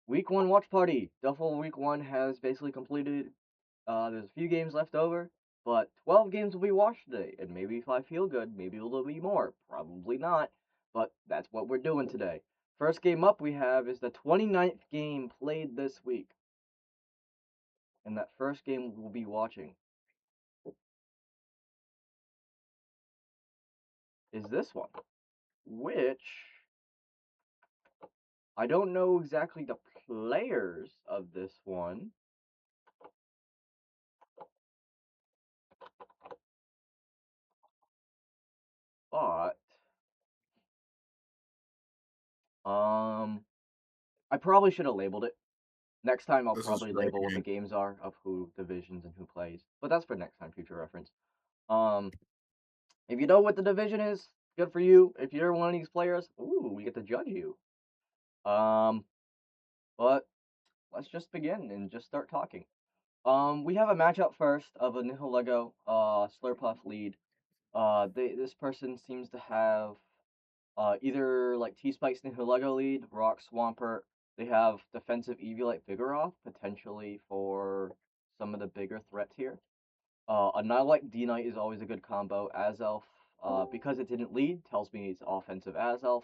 Week 1 watch party. Duffel Week 1 has basically completed. There's a few games left over, but 12 games will be watched today. And maybe if I feel good, maybe it'll be more. Probably not, but that's what we're doing today. First game up we have is the 29th game played this week. And that first game we'll be watching is this one, which I don't know exactly the players of this one, but I probably should have labeled it. Next time I'll This is probably great label what the game. games are of who divisions and who plays, but that's for next time, future reference. Um, if you know what the division is, good for you. If you're one of these players, ooh, we get to judge you. Um, but let's just begin and just start talking. We have a matchup first of a Nihilego Slurpuff lead. This person seems to have either like T-Spike's Nihilego lead, Rock Swampert. They have defensive Eviolite Vigoroth, potentially for some of the bigger threats here. A Nihilite D-Knight is always a good combo. Azelf, because it didn't lead, tells me it's offensive Azelf.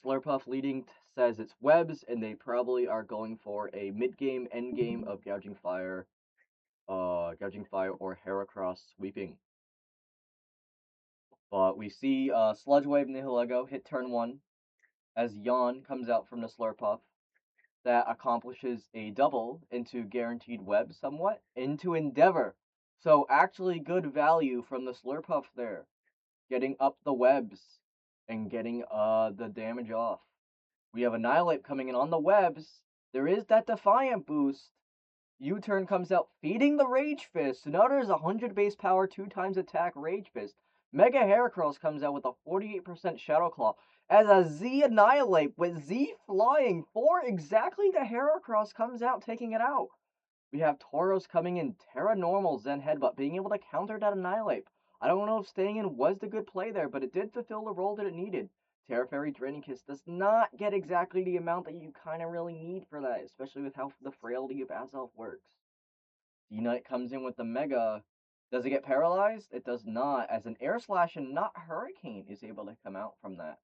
Slurpuff leading says it's Webs, and they probably are going for a mid-game, end-game of Gouging Fire or Heracross sweeping. But we see Sludge Wave Nihilego hit turn 1 as Yawn comes out from the Slurpuff. That accomplishes a double into Guaranteed Web somewhat, into Endeavor. So actually good value from the Slurpuff there. Getting up the webs and getting the damage off. We have Annihilate coming in on the webs. There is that Defiant boost. U-turn comes out feeding the Rage Fist. So now there's 100 base power, 2 times attack Rage Fist. Mega Heracross comes out with a 48% Shadow Claw. As a Z Annihilate with Z flying for exactly the Heracross comes out taking it out. We have Tauros coming in, Terra Normal, Zen Headbutt, being able to counter that Annihilate. I don't know if staying in was the good play there, but it did fulfill the role that it needed. Terra Fairy Draining Kiss does not get exactly the amount that you kind of really need for that, especially with how the frailty of Azelf works. D-Knight comes in with the Mega. Does it get paralyzed? It does not, as an Air Slash and not Hurricane is able to come out from that.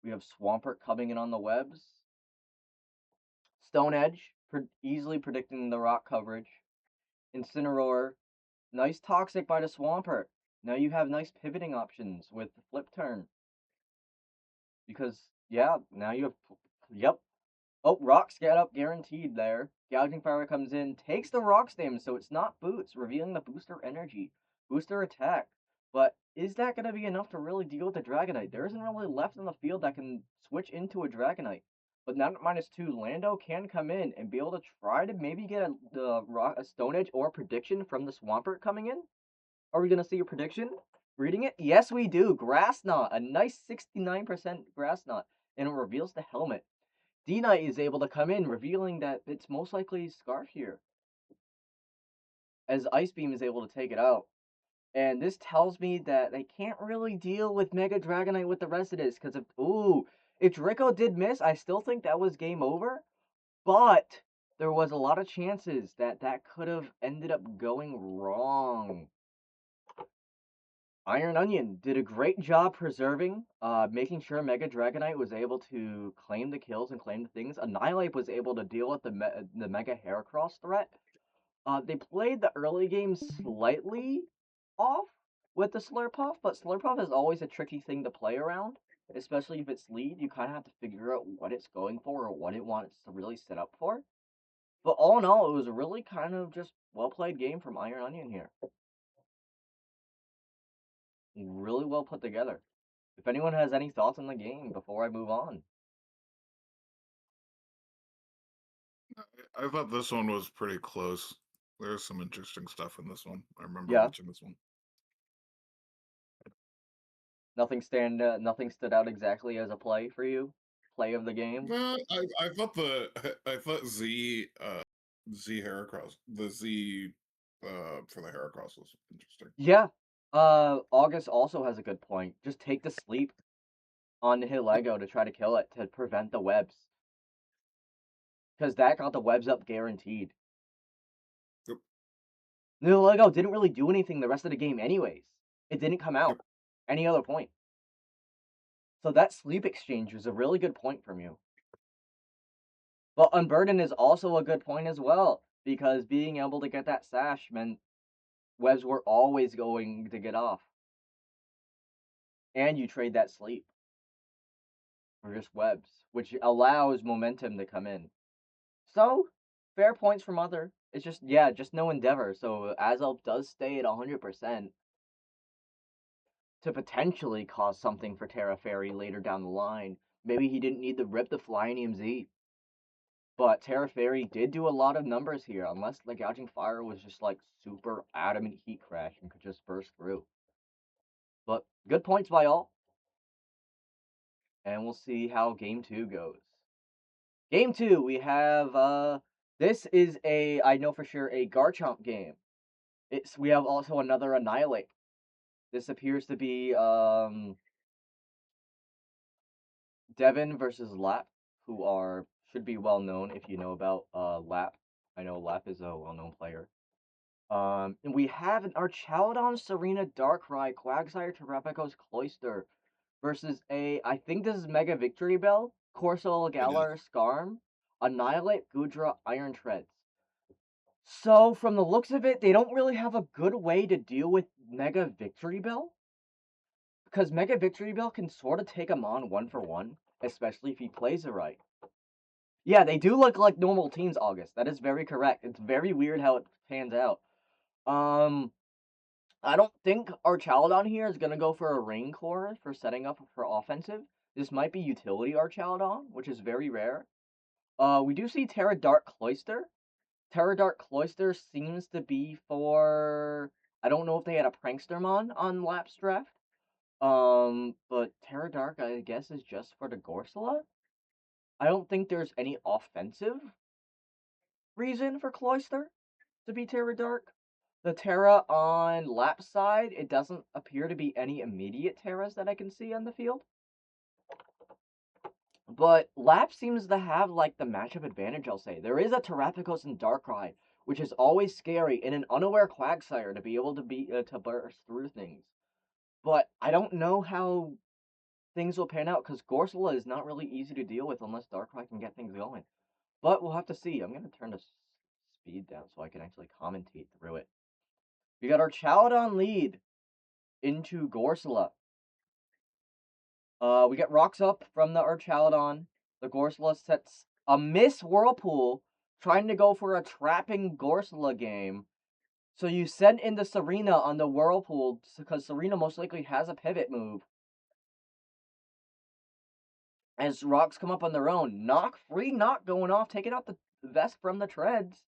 We have Swampert coming in on the webs. Stone Edge, easily predicting the rock coverage. Incineroar, nice Toxic by the Swampert. Now you have nice pivoting options with the flip turn. Because, yeah, now you have, yep. Oh, Rocks get up guaranteed there. Gouging Fire comes in, takes the Rocks damage, so it's not Boots, revealing the Booster Energy. Booster Attack. But is that going to be enough to really deal with the Dragonite? There isn't really left in the field that can switch into a Dragonite. But now at -2, Lando can come in and be able to try to maybe get a Stone Edge or a prediction from the Swampert coming in. Are we going to see a prediction? Reading it? Yes, we do. Grass Knot, a nice 69% Grass Knot, and it reveals the helmet. D-Knight is able to come in, revealing that it's most likely Scarf here, as Ice Beam is able to take it out. And this tells me that they can't really deal with Mega Dragonite with the rest of this, because if Draco did miss, I still think that was game over, but there was a lot of chances that that could have ended up going wrong. Iron Onion did a great job preserving, making sure Mega Dragonite was able to claim the kills and claim the things. Annihilate was able to deal with the Mega Heracross threat. They played the early game slightly off with the Slurpuff, but Slurpuff is always a tricky thing to play around, especially if it's lead. You kind of have to figure out what it's going for or what it wants to really set up for. But all in all, it was a really kind of just well played game from Iron Onion here. Really well put together. If anyone has any thoughts on the game before I move on. I thought this one was pretty close. There's some interesting stuff in this one. I remember Yeah, watching this one. nothing stood out exactly as a play for you. Play of the game. I thought I thought Z Heracross the Z for the Heracross was interesting. Yeah. August also has a good point. Just take the sleep on Hilego to try to kill it to prevent the webs. because that got the webs up guaranteed. Yep. No Lego didn't really do anything the rest of the game anyways. It didn't come Yep. out any other point. So that sleep exchange was a really good point from you. But Unburden is also a good point as well, because being able to get that sash meant webs were always going to get off. And you trade that sleep for just webs, which allows momentum to come in. So, fair points from other. It's just, yeah, just no Endeavor. So Azelf does stay at 100% to potentially cause something for Terra Fairy later down the line. Maybe he didn't need to rip the Flyinium Z. But Terra Fairy did do a lot of numbers here, unless the Gouging Fire was just like super adamant heat crash and could just burst through. But good points by all. And we'll see how game 2 goes. Game 2, we have this is I know for sure a Garchomp game. We have also another Annihilate. This appears to be Devin versus Lap, who should be well known if you know about Lap. I know Lap is a well-known player. And we have an Archaludon, Serena, Darkrai, Quagsire, Terrapicos, Cloyster versus I think this is Mega Victory Bell, Corsola, It is. Galar, Skarm, Annihilate, Gudra, Iron Treads. So, from the looks of it, they don't really have a good way to deal with Mega Victory Bell. Because Mega Victory Bell can sort of take him on 1-for-1, especially if he plays it right. Yeah, they do look like normal teams, August. That is very correct. It's very weird how it pans out. I don't think Archaludon here is going to go for a Rain Core for setting up for offensive. This might be utility Archaludon, which is very rare. We do see Terra Dark Cloyster. Terra Dark Cloyster seems to be for... I don't know if they had a Prankstermon on Lap's draft. But Terra Dark, I guess, is just for the Gorsala. I don't think there's any offensive reason for Cloyster to be Terra Dark. The Terra on Lap's side, it doesn't appear to be any immediate Terras that I can see on the field. But Lap seems to have, like, the matchup advantage, I'll say. There is a Terrapicos and Darkrai, which is always scary, and an unaware Quagsire to be able to to burst through things. But I don't know how things will pan out, because Gorsala is not really easy to deal with unless Darkrai can get things going. But we'll have to see. I'm going to turn the speed down so I can actually commentate through it. We got our Archaludon lead into Gorsala. We get rocks up from the Archaludon. The Gorsala sets a Miss Whirlpool, trying to go for a trapping Gorsala game. So you send in the Serena on the Whirlpool, because Serena most likely has a pivot move. As rocks come up on their own. Free knock going off, taking out the vest from the treads.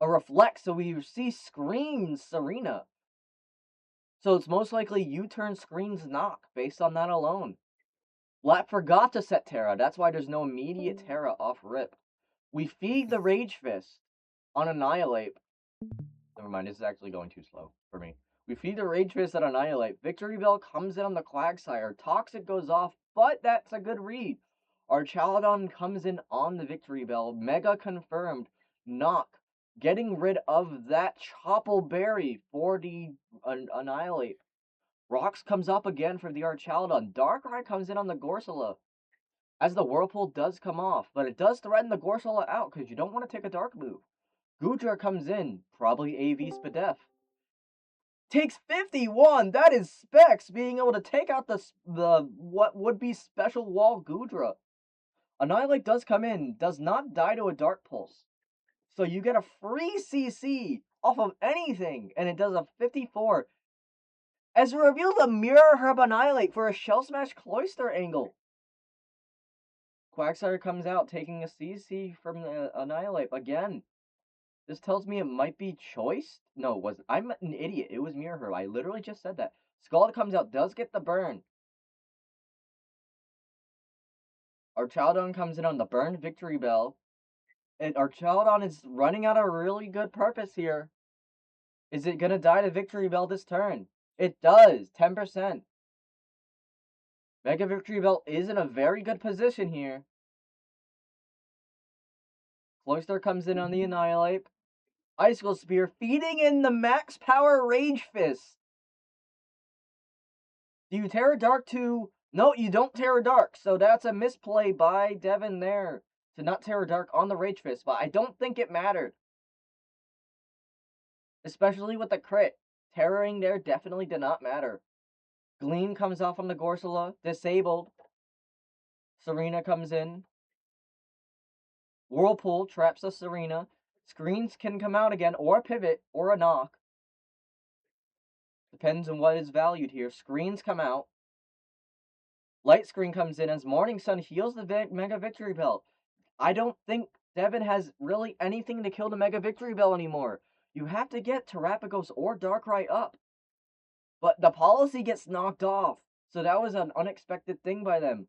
A reflect, so we see Screams Serena. So it's most likely U-turn Screams knock based on that alone. Lap forgot to set Terra, that's why there's no immediate Terra off rip. We feed the Rage Fist on Annihilate. Never mind, this is actually going too slow for me. We feed the Rage Fist on Annihilate. Victory Bell comes in on the Quagsire. Toxic goes off, but that's a good read. Archaludon comes in on the Victory Bell. Mega confirmed. Knock. Getting rid of that Chople Berry for the Annihilate. Rocks comes up again for the Archaludon. Darkrai comes in on the Gorsala. As the Whirlpool does come off, but it does threaten the Gorsala out because you don't want to take a dark move. Gudra comes in, probably AV Spadef. Takes 51! That is Specs being able to take out the what would be Special Wall Gudra. Annihilate does come in, does not die to a Dark Pulse. So you get a free CC off of anything, and it does a 54. As revealed a Mirror Herb Annihilate for a Shell Smash Cloyster angle. Quagsire comes out, taking a CC from the Annihilate again. This tells me it might be Choice? No, I'm an idiot. It was Mirror Herb. I literally just said that. Scald comes out, does get the burn. Archaludon comes in on the burned Victory Bell. And Archaludon is running out a really good purpose here. Is it gonna die to Victory Bell this turn? It does, 10%. Mega Victory Bell is in a very good position here. Cloyster comes in on the Annihilate. Icicle Spear, feeding in the max power Rage Fist. Do you Terra Dark to... No, you don't Terra Dark, so that's a misplay by Devin there to not Terra Dark on the Rage Fist, but I don't think it mattered. Especially with the crit. Terroring there definitely did not matter. Gleam comes off on the Gorsula, disabled. Serena comes in. Whirlpool traps the Serena. Screens can come out again, or a pivot, or a knock. Depends on what is valued here. Screens come out. Light Screen comes in as Morning Sun heals the Mega Victory Bell. I don't think Devin has really anything to kill the Mega Victory Bell anymore. You have to get Terapagos or Darkrai up. But the policy gets knocked off. So that was an unexpected thing by them.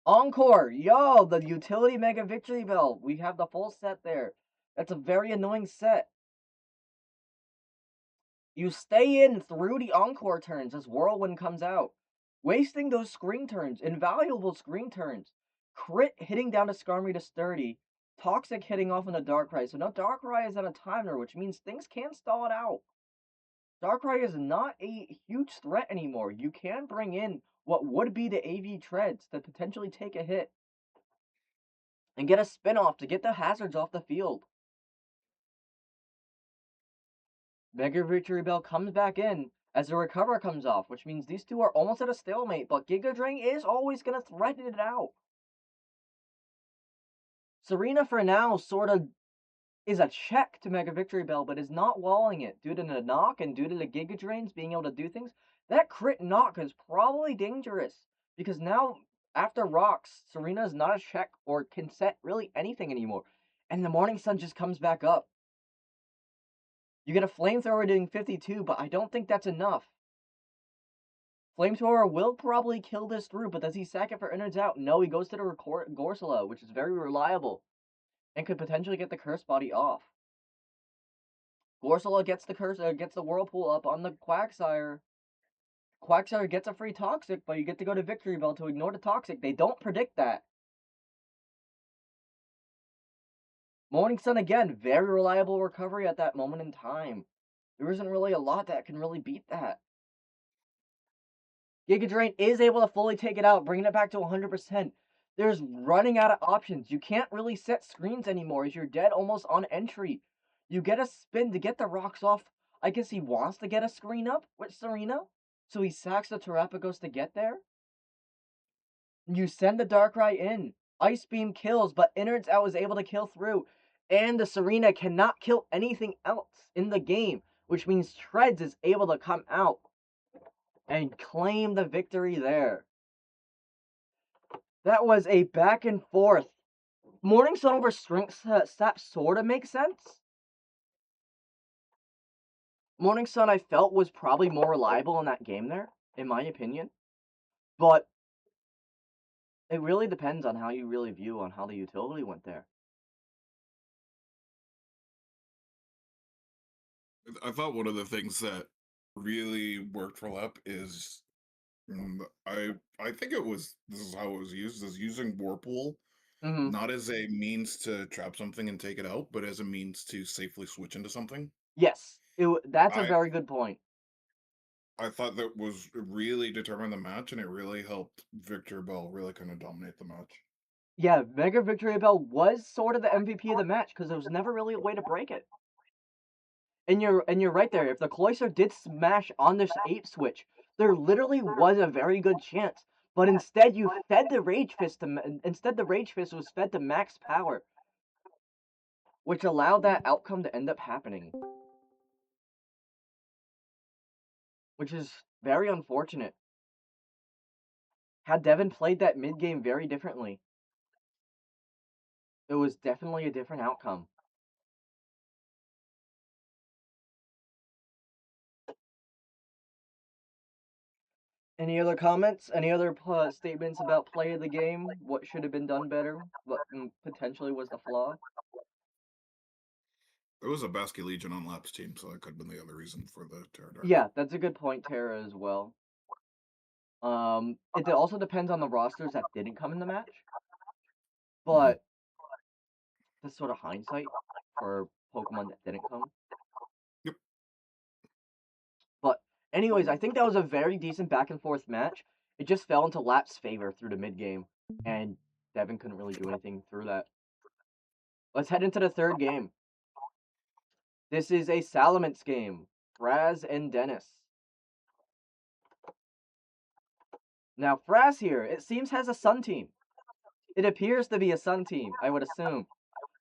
Encore! Yo, the utility Mega Victory Bell. We have the full set there. That's a very annoying set. You stay in through the Encore turns as Whirlwind comes out. Wasting those screen turns, invaluable screen turns. Crit hitting down to Skarmory to sturdy. Toxic hitting off on the Darkrai. So now Darkrai is on a timer, which means things can stall it out. Darkrai is not a huge threat anymore. You can bring in what would be the AV treads to potentially take a hit and get a spin-off to get the hazards off the field. Mega Victory Bell comes back in as the recover comes off, which means these two are almost at a stalemate, but Giga Drain is always going to threaten it out. Serena, for now, sort of is a check to Mega Victory Bell, but is not walling it due to the knock and due to the Giga Drains being able to do things. That crit knock is probably dangerous because now, after rocks, Serena is not a check or can set really anything anymore. And the Morning Sun just comes back up. You get a Flamethrower doing 52, but I don't think that's enough. Flamethrower will probably kill this through, but does he sack it for innards out? No, he goes to the Gorsula, which is very reliable and could potentially get the Curse Body off. Gorsula gets the Whirlpool up on the Quagsire. Quagsire gets a free Toxic, but you get to go to Victory Bell to ignore the Toxic. They don't predict that. Morning Sun again, very reliable recovery at that moment in time. There isn't really a lot that can really beat that. Giga Drain is able to fully take it out, bringing it back to 100%. There's running out of options. You can't really set screens anymore as you're dead almost on entry. You get a spin to get the rocks off. I guess he wants to get a screen up with Serena, so he sacks the Terapagos to get there. You send the Darkrai in. Ice Beam kills, but Innards Out is able to kill through. And the Serena cannot kill anything else in the game, which means Treads is able to come out and claim the victory there. That was a back and forth. Morning Sun over Strength Sap sort of makes sense. Morning Sun, I felt, was probably more reliable in that game there, in my opinion. But it really depends on how you really view on how the utility went there. I thought one of the things that really worked for Lep is I think this is how it was used, is using Whirlpool Mm-hmm. not as a means to trap something and take it out, but as a means to safely switch into something. Yes, that's a I very good point. I thought that was really determined the match, and it really helped Victor Bell really kind of dominate the match. Yeah, Mega Victory Bell was sort of the MVP of the match because there was never really a way to break it. And you're right there. If the Cloyster did smash on this Ape switch, there literally was a very good chance. But instead, you fed the Rage Fist instead the Rage Fist was fed to max power, which allowed that outcome to end up happening, which is very unfortunate. Had Devin played that mid game very differently, it was definitely a different outcome. Any other comments? Any other statements about play of the game? What should have been done better? What potentially was the flaw? It was a Basque Legion on Lap's team, so that could have been the other reason for the Terra Dark. Yeah, that's a good point, Tara, as well. It also depends on the rosters that didn't come in the match. Mhm. But this sort of hindsight for Pokemon that didn't come. Yep. But anyways, I think that was a very decent back and forth match. It just fell into Lap's favor through the mid game, and Devin couldn't really do anything through that. Let's head into the third game. This is a Salamence game. Fraz and Dennis. Now Fraz here, it seems, has a Sun team. It appears to be a Sun team, I would assume.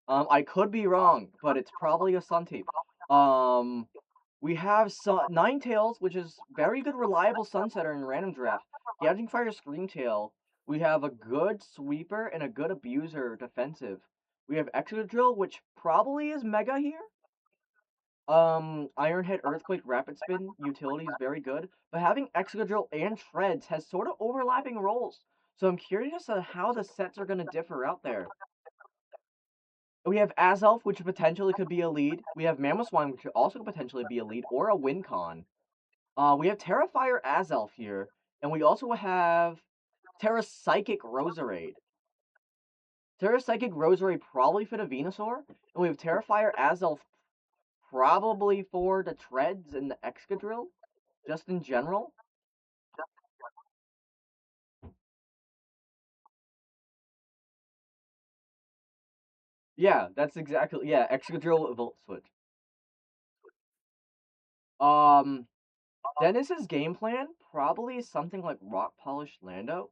I could be wrong, but it's probably a Sun team. Um, we have Ninetales, which is very good, reliable Sunsetter in random draft. Gouging Fire Screamtail. We have a good Sweeper and a good Abuser defensive. We have Excadrill, which probably is Mega here. Ironhead, Earthquake, Rapid Spin utility is very good, but having Excadrill and Shreds has sort of overlapping roles. So I'm curious on how the sets are going to differ out there. We have Azelf, which potentially could be a lead. We have Mamoswine, which could also potentially be a lead, or a Wincon. We have Terrafire Azelf here, and we also have Terra Psychic Roserade. Terra Psychic Roserade probably for the Venusaur, and we have Terrafire Azelf probably for the Treads and the Excadrill, just in general. Yeah, that's exactly, yeah, Excadrill Volt Switch. Um, Dennis's game plan probably is something like Rock Polish Lando,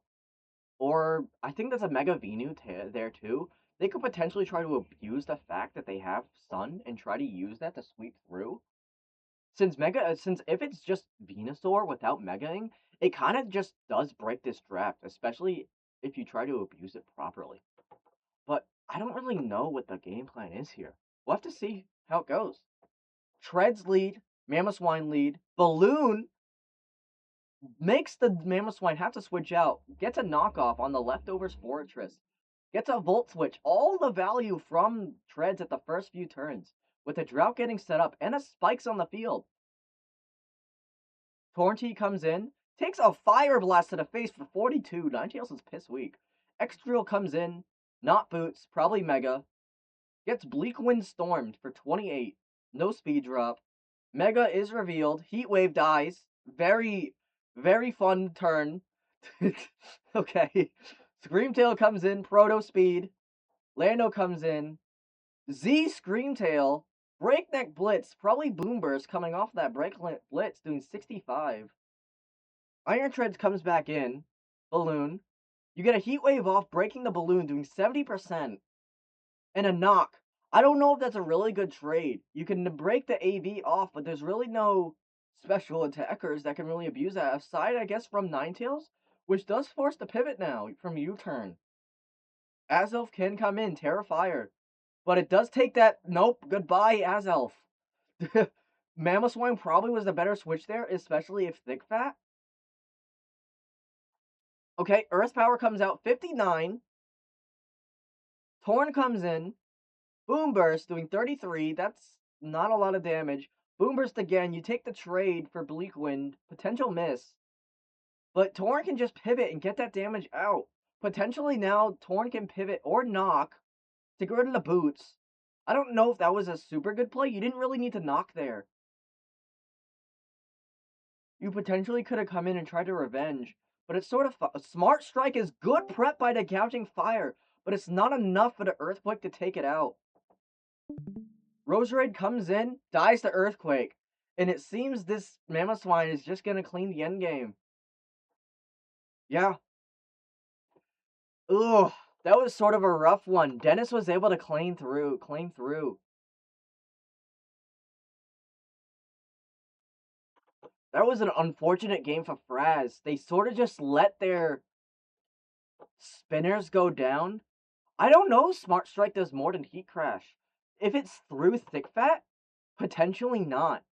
or I think there's a Mega Venu there too. They could potentially try to abuse the fact that they have Sun and try to use that to sweep through. Since if it's just Venusaur without Megaing, it kind of just does break this draft, especially if you try to abuse it properly. But I don't really know what the game plan is here. We'll have to see how it goes. Treads lead, Mamoswine lead, Balloon makes the Mamoswine have to switch out, gets a knockoff on the leftovers Fortress, gets a Volt Switch, all the value from Treads at the first few turns, with a Drought getting set up and a Spikes on the field. Tornty comes in, takes a Fire Blast to the face for 42. Ninetales is piss weak. X-Drill comes in, not boots, probably Mega, gets Bleak Wind Stormed for 28. No speed drop. Mega is revealed. Heat Wave dies. Very, very fun turn. Okay. Screamtail comes in. Proto Speed. Lando comes in. Z Screamtail. Breakneck Blitz. Probably Boomburst coming off that Breakneck Blitz doing 65. Iron Treads comes back in. Balloon. You get a Heat Wave off, breaking the balloon, doing 70%. And a knock. I don't know if that's a really good trade. You can break the AV off, but there's really no special attackers that can really abuse that. Aside, I guess, from Ninetales, which does force the pivot now from U-turn. Azelf can come in, Terrafire. But it does take that. Nope, goodbye, Azelf. Mamoswine probably was the better switch there, especially if Thick Fat. Okay, Earth Power comes out 59. Torn comes in. Boomburst doing 33. That's not a lot of damage. Boomburst again. You take the trade for Bleak Wind. Potential miss. But Torn can just pivot and get that damage out. Potentially now Torn can pivot or knock to get rid of the boots. I don't know if that was a super good play. You didn't really need to knock there. You potentially could have come in and tried to revenge. But it's sort of Smart Strike is good prep by the Gouging Fire. But it's not enough for the Earthquake to take it out. Roserade comes in, dies to Earthquake, and it seems this Mamoswine is just gonna clean the endgame. Yeah. Ugh, that was sort of a rough one. Dennis was able to claim through. That was an unfortunate game for Fraz. They sort of just let their spinners go down. I don't know if Smart Strike does more than Heat Crash. If it's through Thick Fat, potentially not.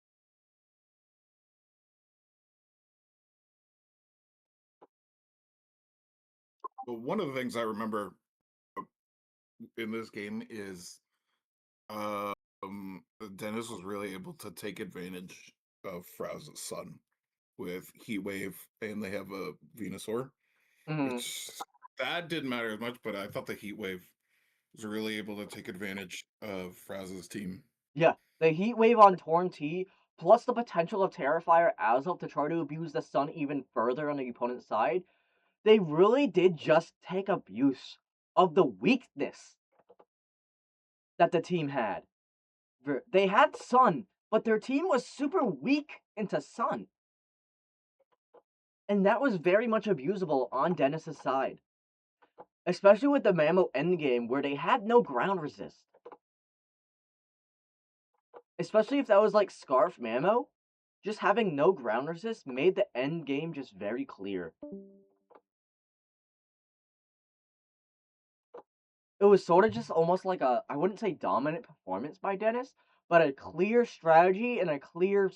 But one of the things I remember in this game is Dennis was really able to take advantage of Fraz's son with Heat Wave, and they have a Venusaur, Mm-hmm. which that didn't matter as much, but I thought the Heat Wave was really able to take advantage of Fraz's team. Yeah, the Heat Wave on Torn T, plus the potential of Terrifier Azov to try to abuse the Sun even further on the opponent's side, they really did just take abuse of the weakness that the team had. They had Sun, but their team was super weak into Sun. And that was very much abusable on Dennis's side. Especially with the Mammo endgame where they had no ground resist. Especially if that was like Scarf Mammo, just having no ground resist made the end game just very clear. It was sort of just almost like a, I wouldn't say dominant performance by Dennis, but a clear strategy and a clear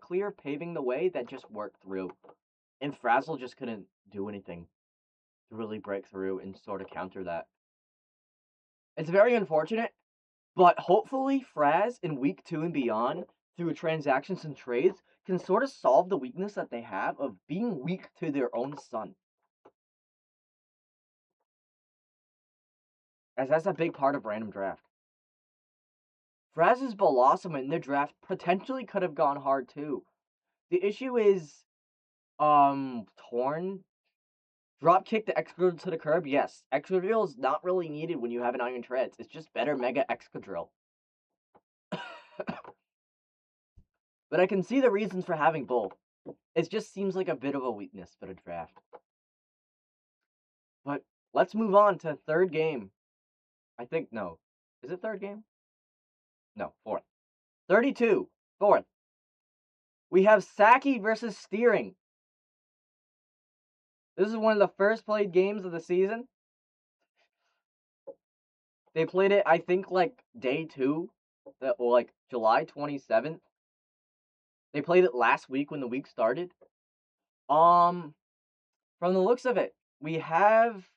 clear paving the way that just worked through. And Frazzle just couldn't do anything to really break through and sort of counter that. It's very unfortunate, but hopefully Fraz in week 2 and beyond, through transactions and trades, can sort of solve the weakness that they have of being weak to their own Sun. As that's a big part of random draft. Fraz's Blossom in the draft potentially could have gone hard too. The issue is, Torn drop kick the Excadrill to the curb. Yes, Excadrill is not really needed when you have an Iron Treads. It's just better Mega Excadrill. But I can see the reasons for having both. It just seems like a bit of a weakness for the draft. But let's move on to third game. I think, no. Is it third game? No, fourth. 32, fourth. We have Saki versus Steering. This is one of the first played games of the season. They played it, I think, like day 2, or like July 27th. They played it last week when the week started. From the looks of it, we have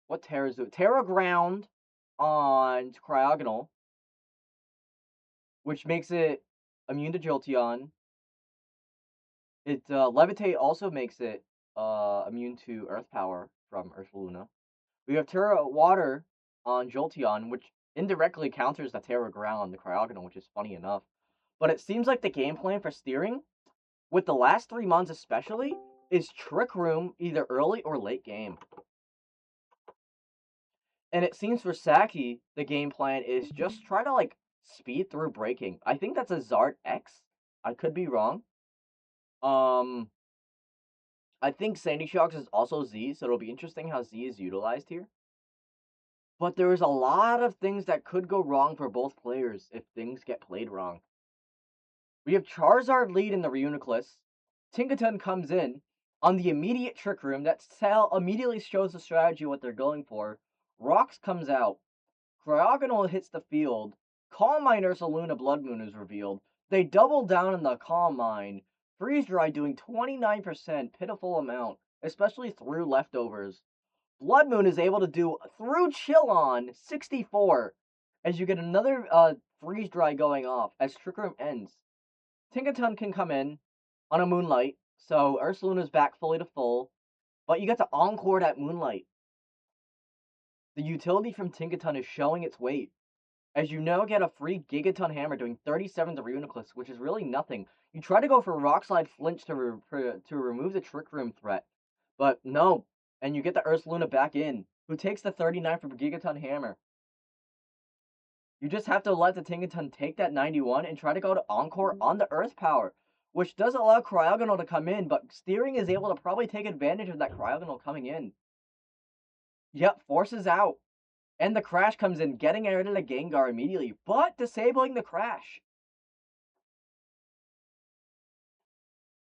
what Terra's do? Terra Ground on Cryogonal, which makes it immune to Jolteon. It Levitate also makes it immune to Earth Power from Ursaluna. We have Terra Water on Jolteon, which indirectly counters the Terra Ground on the Cryogonal, which is funny enough. But it seems like the game plan for Steering, with the last 3 months especially, is Trick Room either early or late game. And it seems for Saki, the game plan is just try to like speed through breaking. I think that's a Zard X. I could be wrong. I think Sandy Shocks is also Z, so it'll be interesting how Z is utilized here. But there is a lot of things that could go wrong for both players if things get played wrong. We have Charizard lead in the Reuniclus. Tinkaton comes in on the immediate Trick Room. That Cell immediately shows the strategy what they're going for. Rocks comes out. Cryogonal hits the field. Calm Mine Ursaluna Blood Moon is revealed. They double down on the Calm Mine. Freeze Dry doing 29%, pitiful amount, especially through leftovers. Blood Moon is able to do through Chill On 64, as you get another Freeze Dry going off as Trick Room ends. Tinkaton can come in on a Moonlight, so Ursaluna's back fully to full, but you get to Encore that Moonlight. The utility from Tinkaton is showing its weight, as you now get a free Gigaton Hammer doing 37 to Reuniclus, which is really nothing. You try to go for Rock Slide Flinch to remove the Trick Room threat, but no, and you get the Ursaluna back in, who takes the 39 for Gigaton Hammer. You just have to let the Tinkaton take that 91 and try to go to Encore on the Earth Power, which does allow Cryogonal to come in, but Steering is able to probably take advantage of that Cryogonal coming in. Yep, forces out. And the Crash comes in, getting rid of the Gengar immediately, but disabling the Crash.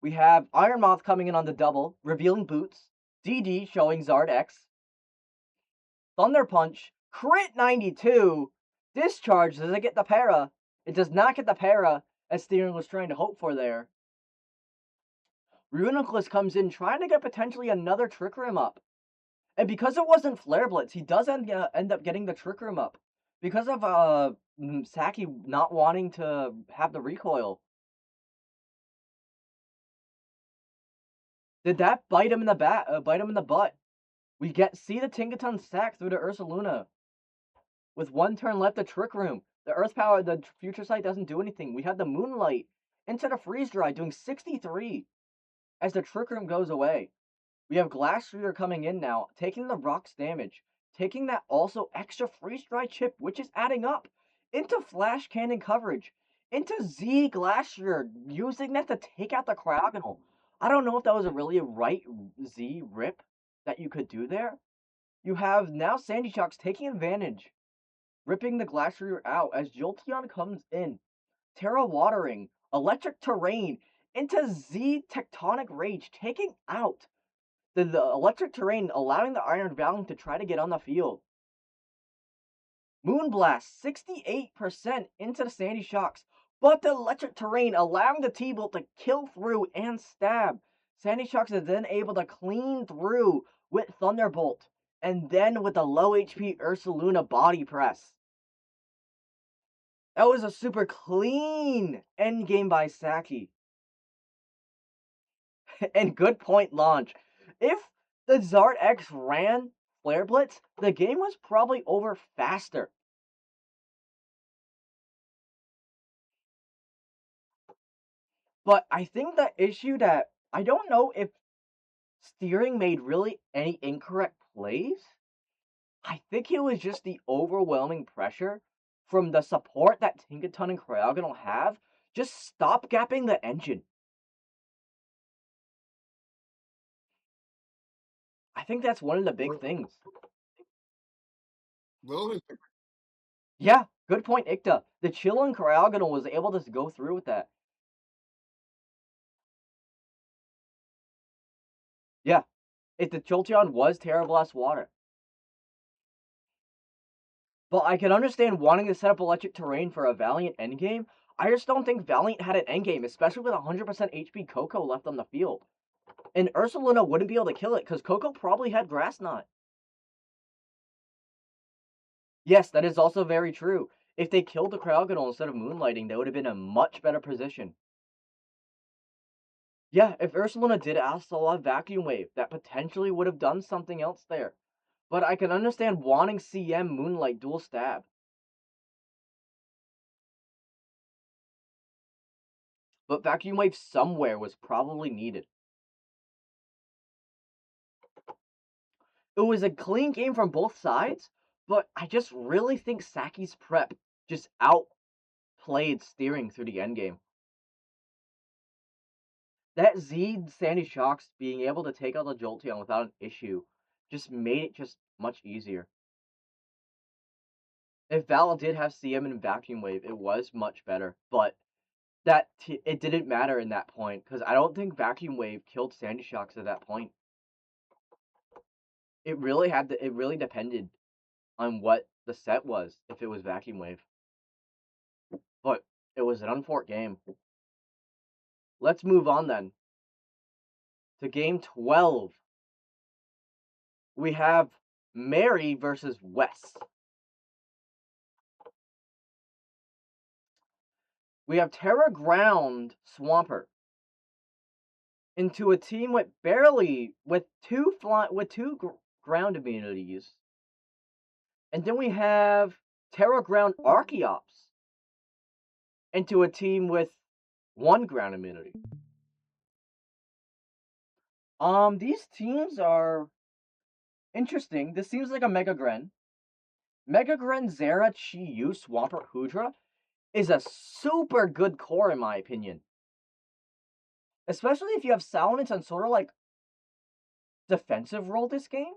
We have Iron Moth coming in on the double, revealing Boots. DD showing Zard X. Thunder Punch, crit 92. Discharge, does it get the para? It does not get the para, as Steering was trying to hope for there. Reuniclus comes in trying to get potentially another Trick Room up. And because it wasn't Flare Blitz, he does end up getting the Trick Room up. Because of Saki not wanting to have the recoil. Did that bite him in the butt? We see the Tinkaton sack through the Ursaluna. With one turn left, the Trick Room. The Earth Power, the Future Sight doesn't do anything. We have the Moonlight into the Freeze Dry doing 63 as the Trick Room goes away. We have Glass Reader coming in now, taking the Rock's damage, taking that also extra Freeze Dry chip, which is adding up, into Flash Cannon coverage, into Z Glass Reader, using that to take out the Cryogonal. I don't know if that was a really right Z rip that you could do there. You have now Sandy Shocks taking advantage, ripping the Glass Reader out as Jolteon comes in. Terra Watering, Electric Terrain, into Z Tectonic Rage, taking out the Electric Terrain, allowing the Iron Valiant to try to get on the field. Moonblast, 68% into the Sandy Shocks, but the Electric Terrain allowing the T-Bolt to kill through and stab. Sandy Shocks is then able to clean through with Thunderbolt, and then with the low HP Ursaluna body press. That was a super clean endgame by Saki. And good point launch. If the Zard X ran Flare Blitz, the game was probably over faster. But I think the issue that I don't know if steering made really any incorrect plays. I think it was just the overwhelming pressure from the support that Tinkaton and Cryogonal have. Just stop gapping the engine. I think that's one of the big things. The only thing, Yeah, good point, Ikta. The Chill and Cryogonal was able to go through with that. Yeah, if the Jolteon was Terra Blast Water. But I can understand wanting to set up Electric Terrain for a Valiant endgame. I just don't think Valiant had an endgame, especially with 100% HP Coco left on the field. And Ursaluna wouldn't be able to kill it because Coco probably had Grass Knot. Yes, that is also very true. If they killed the Cryogonal instead of Moonlighting, they would have been in a much better position. Yeah, if Ursaluna did also have Vacuum Wave, that potentially would have done something else there. But I can understand wanting CM Moonlight dual stab. But Vacuum Wave somewhere was probably needed. It was a clean game from both sides, but I just really think Saki's prep just outplayed steering through the endgame. That Z Sandy Shocks being able to take out the Jolteon without an issue just made it just much easier. If Val did have CM and Vacuum Wave, it was much better, but it didn't matter in that point because I don't think Vacuum Wave killed Sandy Shocks at that point. It really depended on what the set was if it was Vacuum Wave. But it was an unforked game. Let's move on then to game 12. We have Mary versus Wes. We have Terra Ground Swampert into a team with two ground immunities. And then we have Terra Ground Archeops into a team with one ground immunity. These teams are interesting. This seems like a Mega Gren. Mega Gren, Zera, Chi-Yu, Swampert, Hudra is a super good core in my opinion. Especially if you have Salamence on sort of like defensive role this game.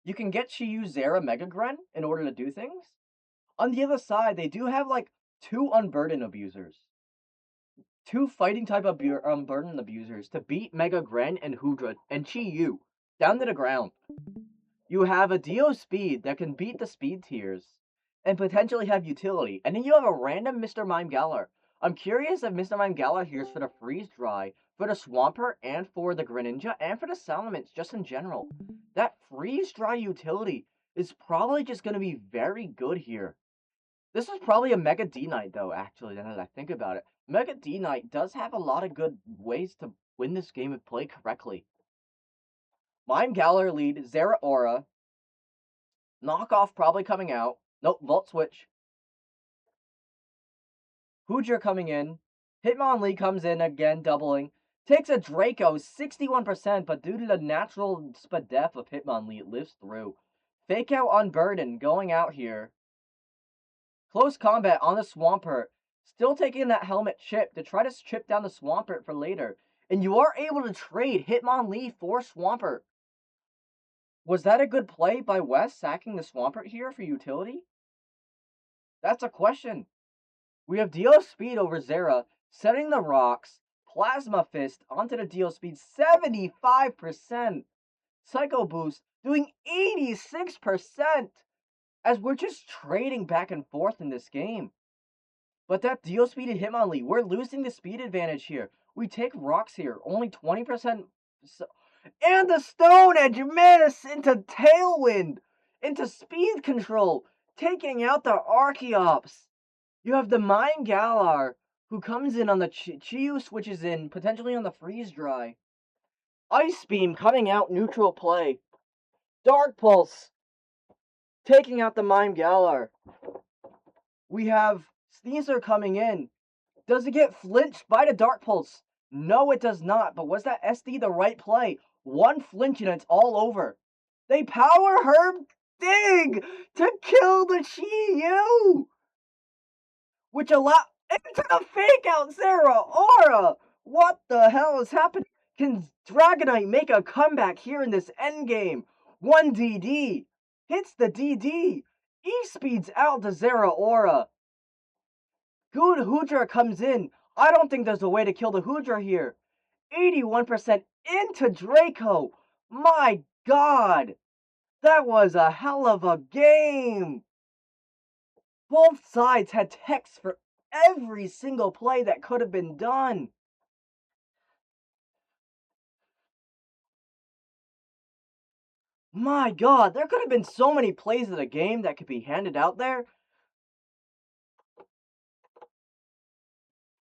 You can get Chi-Yu, Zera, Mega Gren in order to do things. On the other side, they do have like two Unburden abusers. Two fighting type of Unburden abusers to beat Mega Gren and Hudra and Chi-Yu down to the ground. You have a Dio Speed that can beat the speed tiers and potentially have utility. And then you have a random Mr. Mime Galar. I'm curious if Mr. Mime Galar here's for the Freeze Dry, for the Swampert, and for the Greninja, and for the Salamence just in general. That Freeze Dry utility is probably just going to be very good here. This is probably a Mega D-Knight though, actually, now that I think about it. Mega D-Knight does have a lot of good ways to win this game if played correctly. Mime Galar lead, Zera Aura. Knockoff probably coming out. Nope, Volt Switch. Hoodra coming in. Hitmonlee comes in again, doubling. Takes a Draco, 61%, but due to the natural spadef of Hitmonlee, it lives through. Fake out on Burden, going out here. Close combat on the Swampert. Still taking that helmet chip to try to chip down the Swampert for later. And you are able to trade Hitmonlee for Swampert. Was that a good play by West, sacking the Swampert here for utility? That's a question. We have Dio Speed over Zera, setting the rocks, Plasma Fist onto the Dio Speed, 75%. Psycho Boost doing 86%, as we're just trading back and forth in this game. But that Dio Speed and Hitmonlee, we're losing the speed advantage here. We take rocks here, only 20%. And the Stone Edge miss into Tailwind, into speed control, taking out the Archeops. You have the Mine Galar, who comes in on the Chiyu switches in, potentially on the Freeze Dry. Ice Beam coming out neutral play. Dark Pulse taking out the Mime Galar. We have Sneasler coming in. Does it get flinched by the Dark Pulse? No, it does not. But was that SD the right play? One flinch and it's all over. They power Herb Dig to kill the Chiyu, which allow into the fake out Zera Aura. What the hell is happening? Can Dragonite make a comeback here in this endgame? 1 DD hits the DD. E-speeds out to Zera Aura. Good Hoodra comes in. I don't think there's a way to kill the Hoodra here. 81% into Draco. My god. That was a hell of a game. Both sides had text for every single play that could have been done. My god, there could have been so many plays of the game that could be handed out there.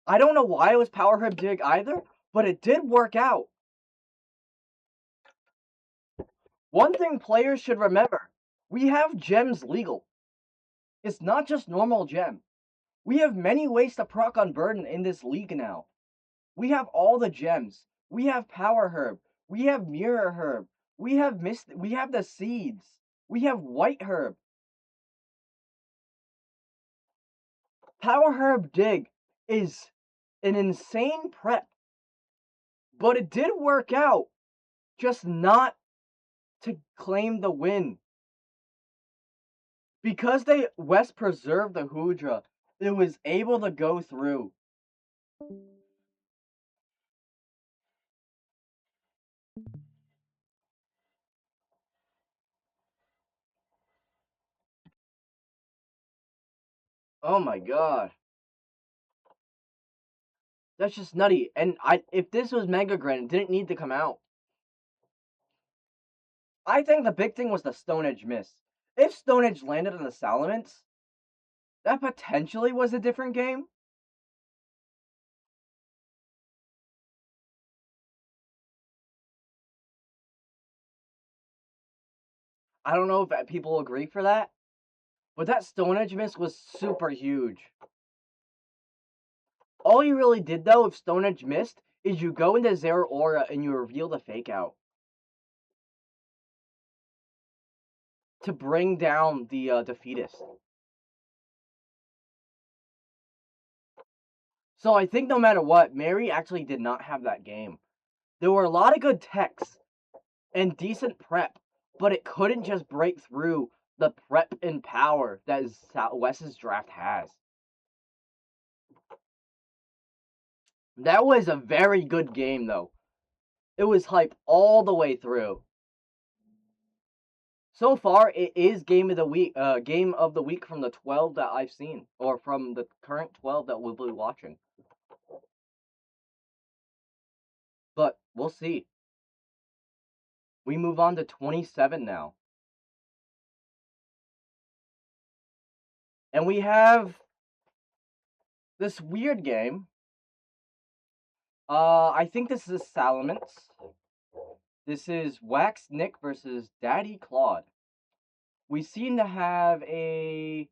I don't know why it was Power Herb Dig either, but it did work out. One thing players should remember, we have gems legal. It's not just normal gem. We have many ways to proc on Burden in this league now. We have all the gems. We have Power Herb. We have Mirror Herb. We have the seeds. We have White Herb. Power Herb Dig is an insane prep. But it did work out. Just not to claim the win. Because West preserved the Hoodra, it was able to go through. Oh my god. That's just nutty. And if this was Mega Grin, it didn't need to come out. I think the big thing was the Stone Edge miss. If Stone Edge landed on the Salamence, that potentially was a different game. I don't know if people agree for that, but that Stone Edge miss was super huge. All you really did, though, if Stone Edge missed, is you go into Zera Aura and you reveal the fake out to bring down the Defeatist. So I think no matter what, Mary actually did not have that game. There were a lot of good techs and decent prep, but it couldn't just break through the prep and power that West's draft has. That was a very good game, though. It was hype all the way through. So far, it is game of the week from the 12 that I've seen, or from the current 12 that we'll be watching. But we'll see. We move on to 27 now. And we have this weird game. I think this is Salamence. This is Wax Nick versus Daddy Claude. We seem to have a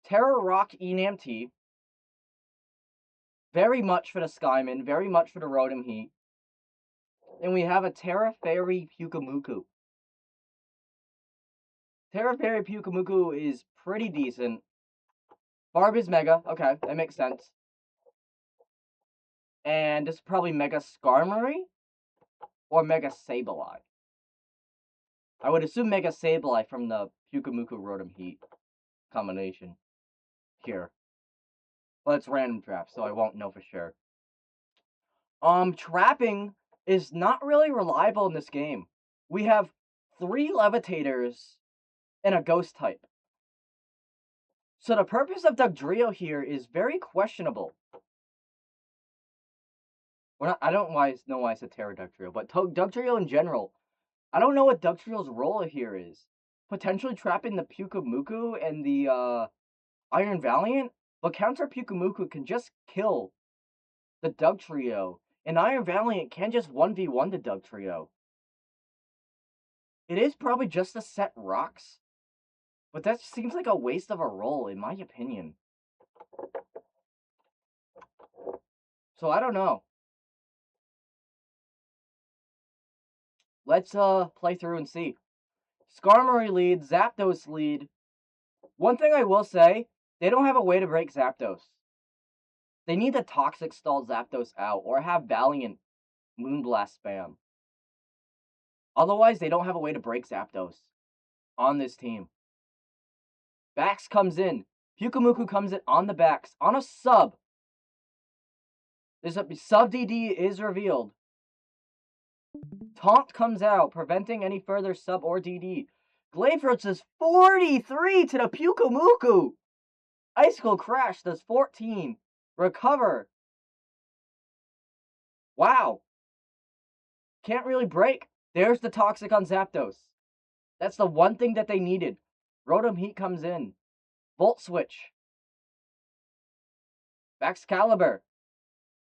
Terror Rock Enam T, very much for the Skyman, very much for the Rotom Heat. And we have a Terra Fairy Pyukumuku. Terra Fairy Pyukumuku is pretty decent. Barb is Mega. Okay, that makes sense. And this is probably Mega Skarmory or Mega Sableye. I would assume Mega Sableye from the Pyukumuku Rotom Heat combination here. But it's random draft, so I won't know for sure. Trapping is not really reliable in this game. We have 3 Levitators and a Ghost type. So the purpose of Dugtrio here is very questionable. I don't know why I said Terra Dugtrio, but Dugtrio in general. I don't know what Dugtrio's role here is. Potentially trapping the Pyukumuku and the Iron Valiant, but Counter Pyukumuku can just kill the Dugtrio, and Iron Valiant can just 1v1 the Dugtrio. It is probably just to set rocks, but that seems like a waste of a roll, in my opinion. So I don't know. Let's play through and see. Skarmory lead, Zapdos lead. One thing I will say, they don't have a way to break Zapdos. They need to Toxic stall Zapdos out or have Valiant Moonblast spam. Otherwise, they don't have a way to break Zapdos on this team. Bax comes in. Pyukumuku comes in on the Bax. On a sub. There's a sub DD is revealed. Taunt comes out, preventing any further sub or DD. Glaveroach does 43 to the Pyukumuku. Icicle Crash does 14. Recover. Wow. Can't really break. There's the Toxic on Zapdos. That's the one thing that they needed. Rotom Heat comes in. Volt Switch. Excalibur.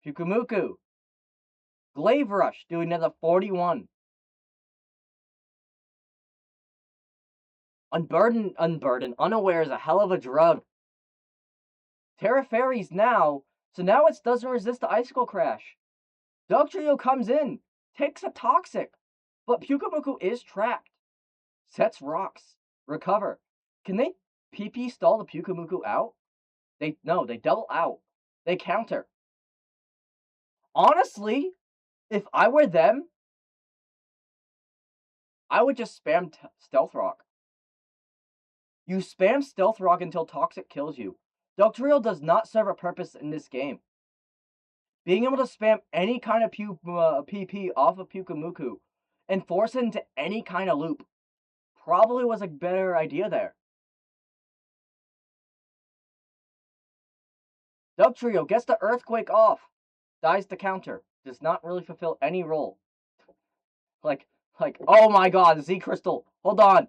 Pyukumuku. Glaive Rush doing another 41. Unaware is a hell of a drug. Terra Fairies now, so now it doesn't resist the Icicle Crash. Dugtrio comes in, takes a Toxic, but Pyukumuku is trapped. Sets rocks. Recover. Can they PP stall the Pyukumuku out? They double out. They counter. Honestly, if I were them, I would just spam Stealth Rock. You spam Stealth Rock until Toxic kills you. Dugtrio does not serve a purpose in this game. Being able to spam any kind of PP off of Pyukumuku and force it into any kind of loop probably was a better idea there. Dugtrio gets the Earthquake off. Dies to counter. Does not really fulfill any role. Like, oh my god, Z Crystal. Hold on.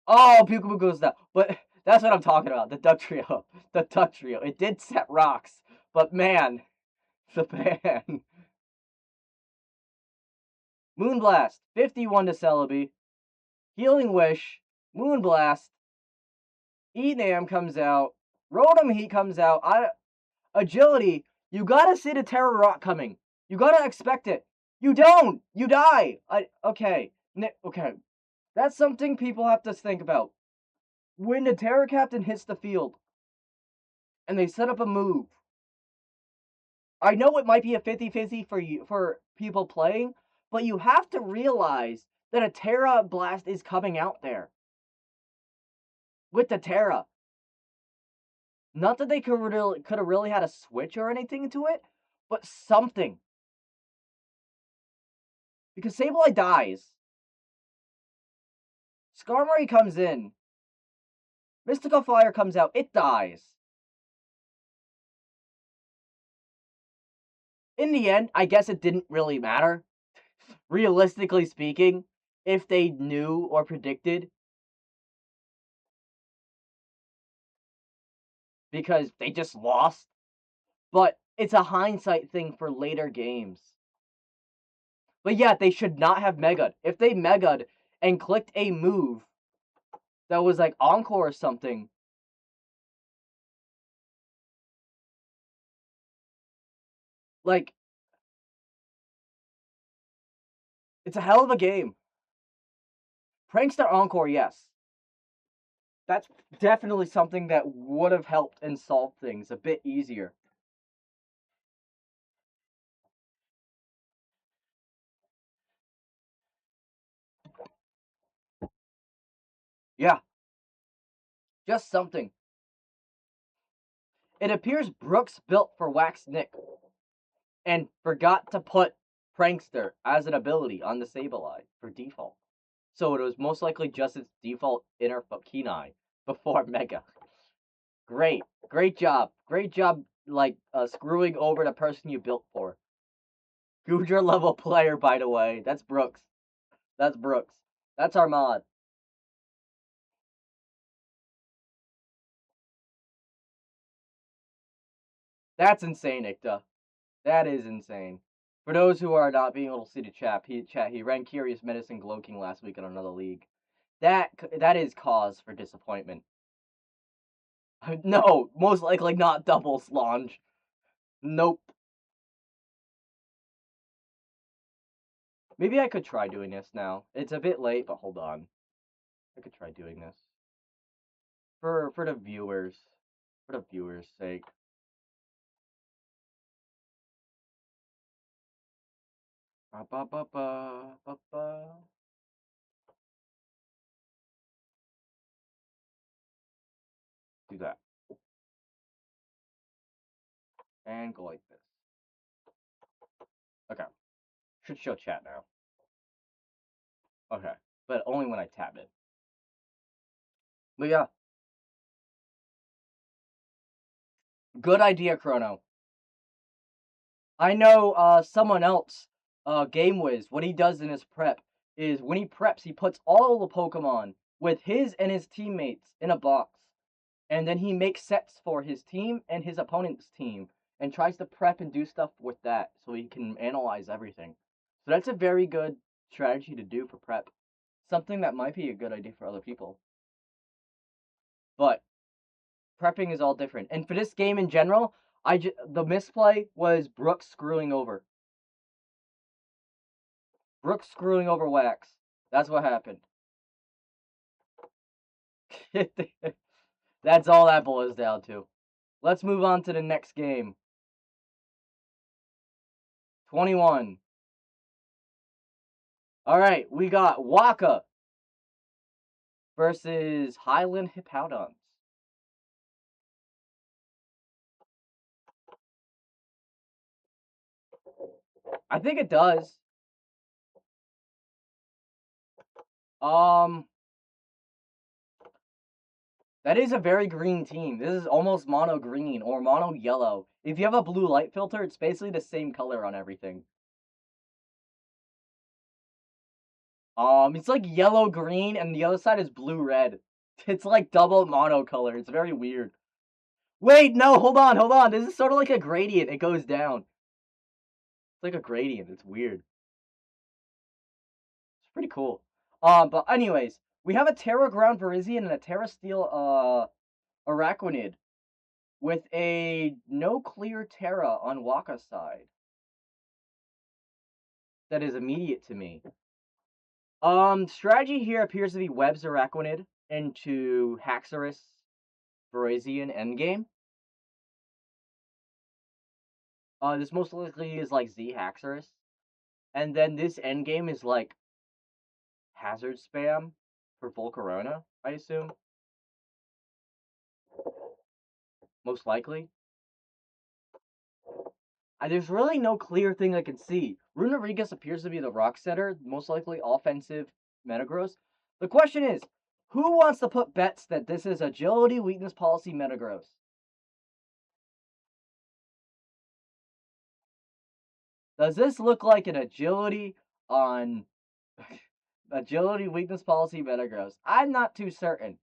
Oh, Pyukumuku goes down. But that's what I'm talking about. The Dugtrio. The Dugtrio. It did set rocks. But man, the ban. Moonblast. 51 to Celebi. Healing Wish. Moonblast. Enam comes out. Rotom Heat comes out. Agility. You gotta see the Terror Rock coming. You gotta expect it. You don't. You die. Okay. Okay. That's something people have to think about. When the Terror Captain hits the field and they set up a move, I know it might be a 50-50 for people playing, but you have to realize that a Terra Blast is coming out there with the Terra. Not that they could have really had a switch or anything to it, but something. Because Sableye dies. Skarmory comes in. Mystical Fire comes out. It dies. In the end, I guess it didn't really matter. Realistically speaking, if they knew or predicted. Because they just lost. But it's a hindsight thing for later games. But yeah, they should not have Mega'd. If they Mega'd and clicked a move that was like Encore or something, like, it's a hell of a game. Prankster Encore, yes. That's definitely something that would have helped and solved things a bit easier. Yeah, just something. It appears Brooks built for Wax Nick and forgot to put Prankster as an ability on the Sableye for default. So it was most likely just its default inner Kenai before Mega. Great. Great job. Great job, like, screwing over the person you built for. Goodra level player, by the way. That's Brooks. That's Brooks. That's our mod. That's insane, Ikta. That is insane. For those who are not being able to see the he ran Curious Medicine Glowking last week in another league. That is cause for disappointment. No, most likely not double Slonge. Nope. Maybe I could try doing this now. It's a bit late, but hold on. I could try doing this. For the viewers. For the viewers' sake. Ba ba ba ba ba ba. Do that. And go like this. Okay. Should show chat now. Okay. But only when I tap it. But yeah. Good idea, Chrono. I know someone else, Game Wiz, what he does in his prep is when he preps, he puts all the Pokemon with his and his teammates in a box. And then he makes sets for his team and his opponent's team and tries to prep and do stuff with that so he can analyze everything. So that's a very good strategy to do for prep. Something that might be a good idea for other people. But prepping is all different. And for this game in general, the misplay was Brooks screwing over. Brooks screwing over Wax. That's what happened. That's all that boils down to. Let's move on to the next game. 21. All right, we got Waka versus Highland Hippowdons. I think it does. Um, that is a very green team. This is almost mono green or mono yellow. If you have a blue light filter, it's basically the same color on everything. It's like yellow green and the other side is blue red. It's like double mono color. It's very weird. Wait, no, hold on, hold on. This is sort of like a gradient. It goes down. It's like a gradient. It's weird. It's pretty cool. But anyways, we have a Terra Ground Virizion and a Terra Steel Araquanid with a no clear Terra on Waka's side. That is immediate to me. Strategy here appears to be Web's Araquanid into Haxorus Virizion endgame. This most likely is like Z Haxorus. And then this endgame is like hazard spam for Volcarona, I assume. Most likely. There's really no clear thing I can see. Runarigus appears to be the rock setter, most likely offensive Metagross. The question is, who wants to put bets that this is agility weakness policy Metagross? Does this look like an agility on agility weakness policy Metagross? I'm not too certain,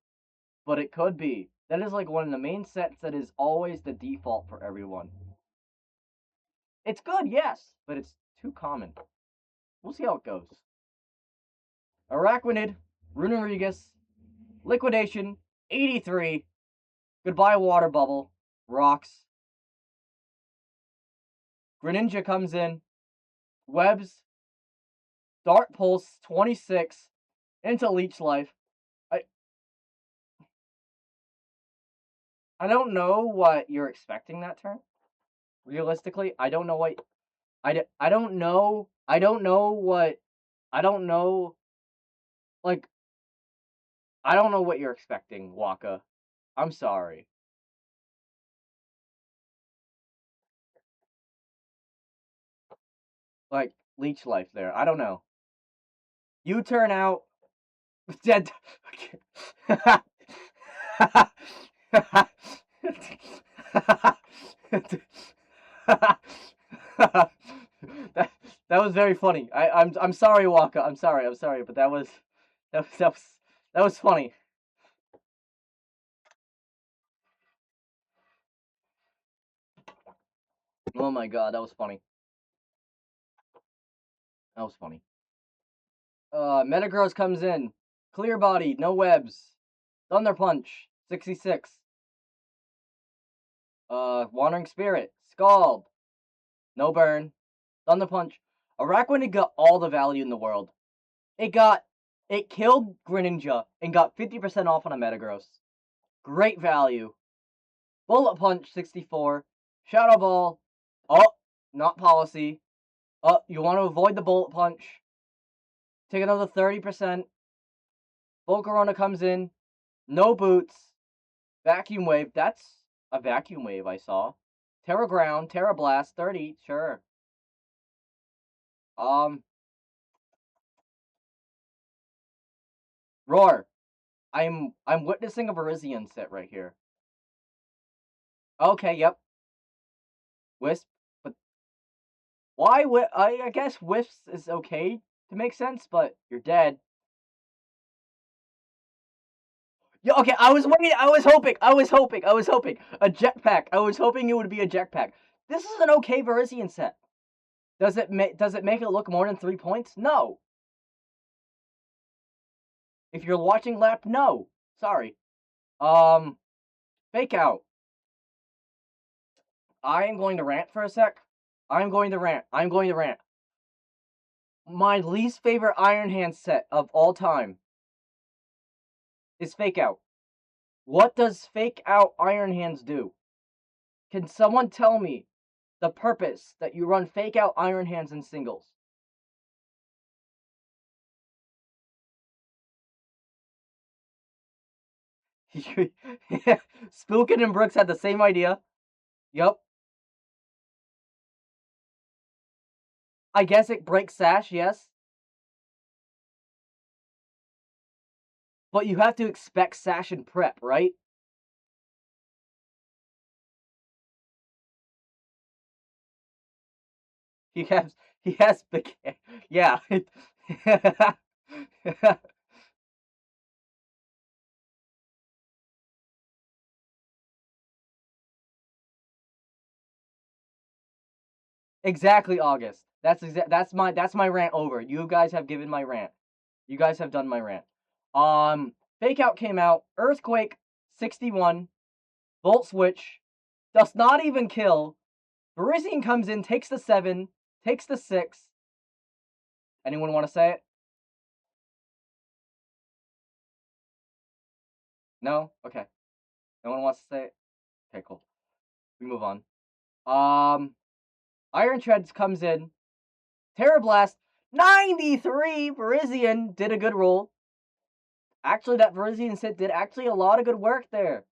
but it could be. That is like one of the main sets that is always the default for everyone. It's good, yes, but it's too common. We'll see how it goes. Araquanid, Runerigus, Liquidation, 83. Goodbye, Water Bubble. Rocks. Greninja comes in. Webs. Dart Pulse, 26. Into Leech Life. I don't know what you're expecting that turn. Realistically, I don't know what... I don't know... I don't know what... I don't know... Like... I don't know what you're expecting, Waka. I'm sorry. Like, Leech Life there. I don't know. You turn out... Dead... that, that was very funny. I'm sorry, Waka. I'm sorry, but that was funny. Oh my god, that was funny. That was funny. Metagross comes in. Clear body, no webs. Thunder Punch, 66. Wandering Spirit, Scald. No burn. Thunder Punch. Araquanid got all the value in the world. It killed Greninja and got 50% off on a Metagross. Great value. Bullet Punch, 64. Shadow Ball. Oh, not policy. Oh, you want to avoid the Bullet Punch. Take another 30%. Volcarona comes in. No boots. Vacuum Wave. That's a Vacuum Wave I saw. Terra Ground. Terra Blast. 30. Sure. Roar. I'm witnessing a Virizion set right here. Okay, yep. Wisp. But why? I guess Wisp is okay to make sense, but you're dead. Yeah, okay, I was waiting. I was hoping. A jetpack. I was hoping it would be a jetpack. This is an okay Virizion set. Does it make it look more than 3 points? No. If you're watching lap, no. Sorry. Fake out. I am going to rant for a sec. I'm going to rant. My least favorite Iron Hand set of all time is Fake Out. What does Fake Out Iron Hands do? Can someone tell me the purpose that you run Fake Out Iron Hands in singles? Spookin and Brooks had the same idea. Yup. I guess it breaks Sash, yes. But you have to expect Sash and Prep, right? He has big... Yeah. Exactly, August. That's my rant over. You guys have given my rant. You guys have done my rant. Fake Out came out. Earthquake, 61. Volt Switch. Does not even kill. Virizion comes in, takes the 7, takes the 6. Anyone want to say it? No? Okay. No one wants to say it? Okay, cool. We move on. Iron Treads comes in. Terra Blast, 93. Virizion did a good roll. Actually, that Virizion set did actually a lot of good work there.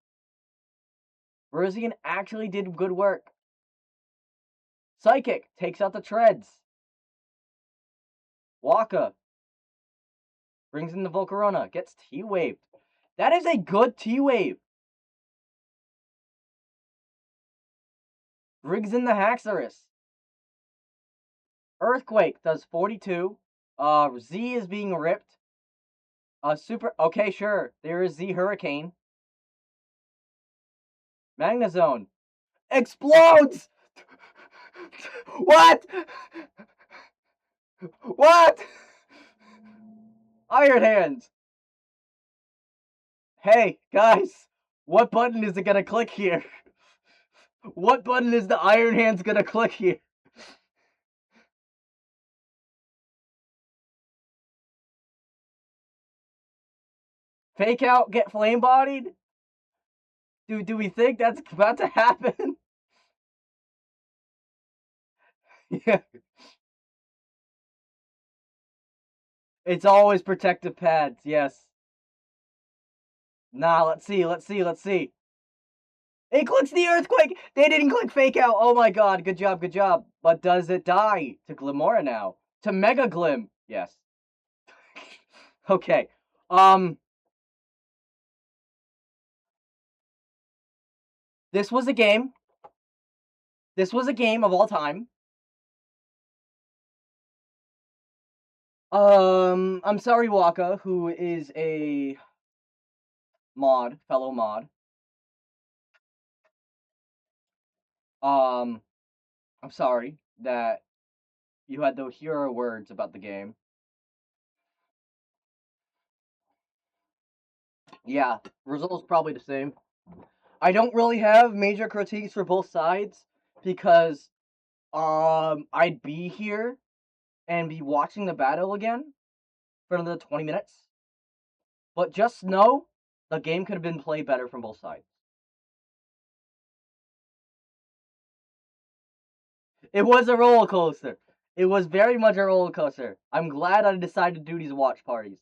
Virizion actually did good work. Psychic takes out the Treads. Waka brings in the Volcarona, gets T-Waved. That is a good T-Wave. Brings in the Haxorus. Earthquake does 42. Z is being ripped. Super... Okay, sure. There is Z Hurricane. Magnezone. Explodes! What? What? Iron Hands. Hey, guys. What button is it gonna click here? What button is the Iron Hands gonna click here? Fake out, get flame bodied? Do we think that's about to happen? Yeah. It's always protective pads, yes. Nah, let's see, let's see, let's see. It clicks the earthquake! They didn't click fake out! Oh my god, good job, good job. But does it die to Glimora now? To Mega Glim? Yes. Okay. Um, this was a game. This was a game of all time. I'm sorry, Waka, who is a fellow mod. Um, I'm sorry that you had to hear our words about the game. Yeah, result's probably the same. I don't really have major critiques for both sides because I'd be here and be watching the battle again for another 20 minutes. But just know the game could have been played better from both sides. It was a roller coaster. It was very much a roller coaster. I'm glad I decided to do these watch parties.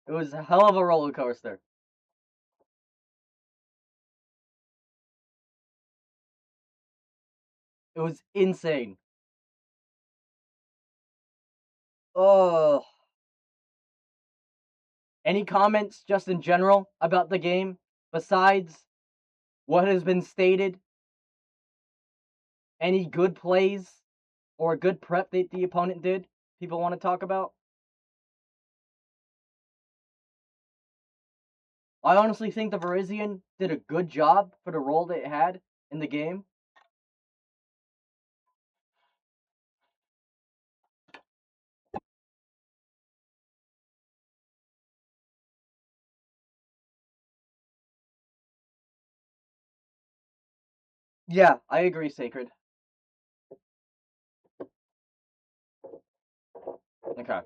It was a hell of a roller coaster. It was insane. Oh, any comments just in general about the game besides what has been stated? Any good plays or good prep that the opponent did people want to talk about? I honestly think the Verizian did a good job for the role that it had in the game. Yeah, I agree, Sacred. Okay.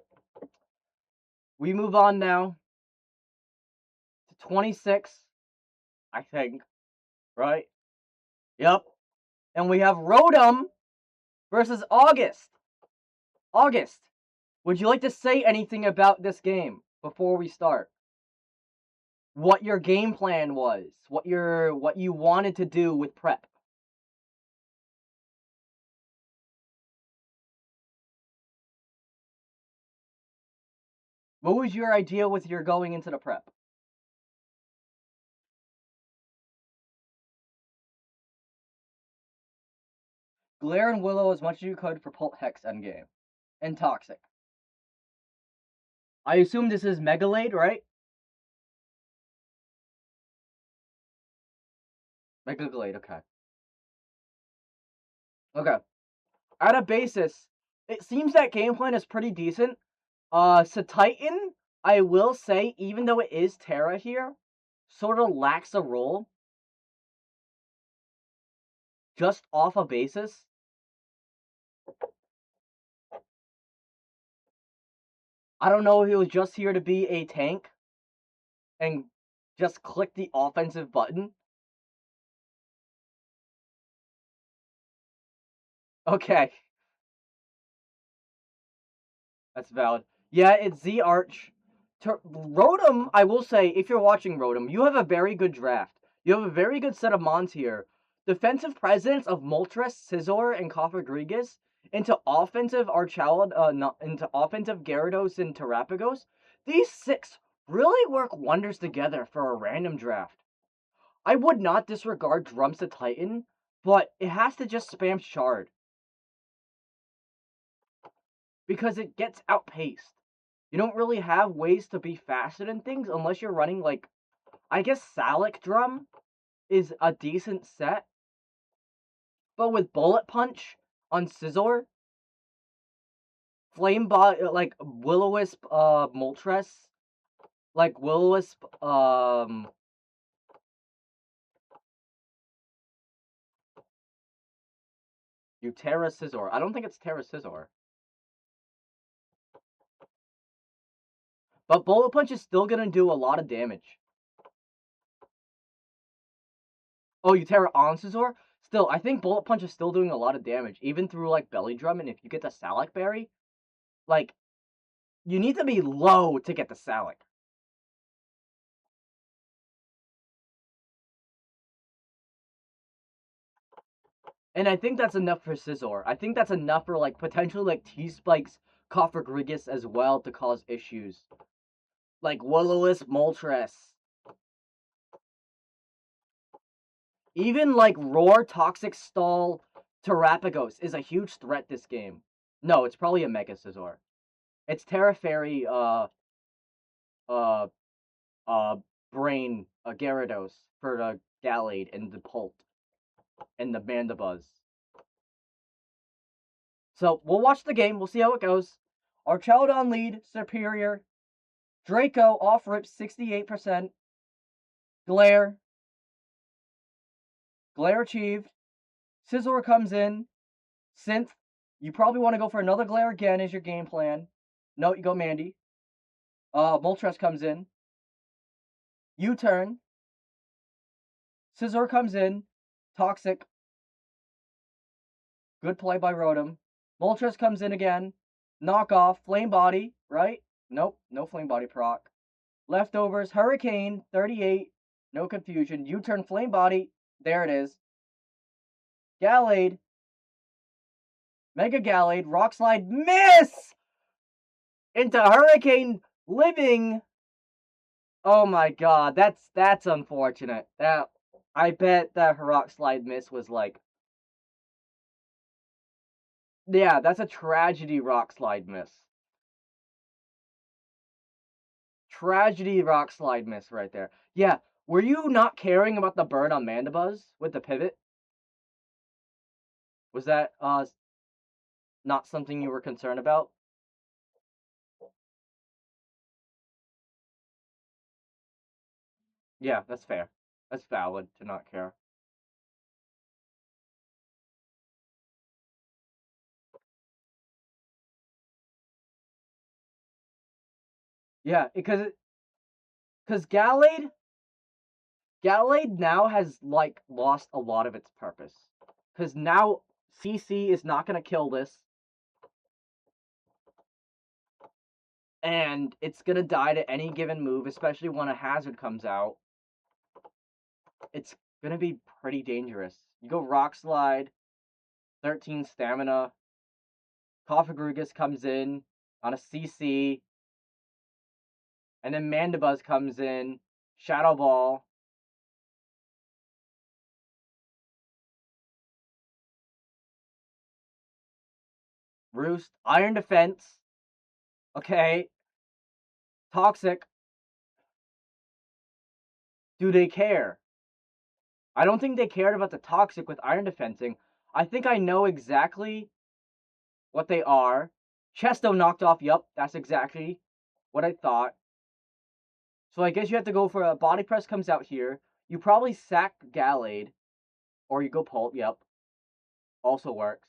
We move on now to 26, I think, right? Yep. And we have Rotom versus August. August, would you like to say anything about this game before we start? What your game plan was, what you wanted to do with prep. What was your idea with your going into the prep? Glare and Willow as much as you could for Pult Hex endgame. And Toxic. I assume this is Megalade, right? Megalade, okay. Okay. At a basis, it seems that game plan is pretty decent. Titan, I will say, even though it is Terra here, sort of lacks a role. Just off a basis. I don't know if he was just here to be a tank and just click the offensive button. Okay, that's valid. Yeah, it's Z Arch. Rotom, I will say, if you're watching Rotom, you have a very good draft. You have a very good set of mons here. Defensive presence of Moltres, Scizor, and Cofagrigus into offensive Archalid, into offensive Gyarados and Terrapagos. These six really work wonders together for a random draft. I would not disregard Drums to Titan, but it has to just spam Shard because it gets outpaced. You don't really have ways to be faster than things unless you're running like, I guess Salic Drum is a decent set, but with Bullet Punch on Scizor, Flame bot like Will-O-Wisp Moltres, like Will-O-Wisp Utera Scizor. I don't think it's Terra Scizor. But Bullet Punch is still gonna do a lot of damage. Oh, Utera on Scizor? Still, I think Bullet Punch is still doing a lot of damage, even through like Belly Drum, and if you get the Salac Berry, like, you need to be low to get the Salac. And I think that's enough for Scizor. I think that's enough for like potentially like T-Spike's Cofagrigus as well to cause issues. Like Will-O-Wisp Moltres. Even like Roar Toxic Stall Terrapagos is a huge threat this game. No, it's probably a Mega Scizor. It's Terra Fairy uh uh Brain Gyarados for the Gallade and the Pult and the Mandibuzz. So we'll watch the game. We'll see how it goes. Archelodon lead, Superior. Draco off rip 68%. Glare. Glare achieved. Scizor comes in. Synth. You probably want to go for another Glare again as your game plan. No, you go Mandy. Moltres comes in. U-turn. Scizor comes in. Toxic. Good play by Rotom. Moltres comes in again. Knock off. Flame Body, right? Nope, no Flame Body proc. Leftovers. Hurricane, 38. No confusion. U-turn Flame Body. There it is. Gallade. Mega Gallade. Rock Slide. Miss! Into Hurricane Living. Oh my god, that's unfortunate. That I bet that Rock Slide miss was like, yeah, that's a tragedy Rock Slide miss. Tragedy Rock Slide miss right there. Yeah, were you not caring about the burn on Mandibuzz with the pivot? Was that not something you were concerned about? Yeah, that's fair. That's valid to not care. Yeah, because Gallade now has like lost a lot of its purpose. Because now CC is not gonna kill this, and it's gonna die to any given move, especially when a hazard comes out. It's gonna be pretty dangerous. You go Rock Slide, 13 stamina. Cofagrigus comes in on a CC, and then Mandibuzz comes in, Shadow Ball. Roost, Iron Defense. Okay. Toxic. Do they care? I don't think they cared about the Toxic with Iron Defensing. I think I know exactly what they are. Chesto knocked off. Yup, that's exactly what I thought. So I guess you have to go for a Body Press comes out here. You probably sack Gallade. Or you go Pult. Yep. Also works.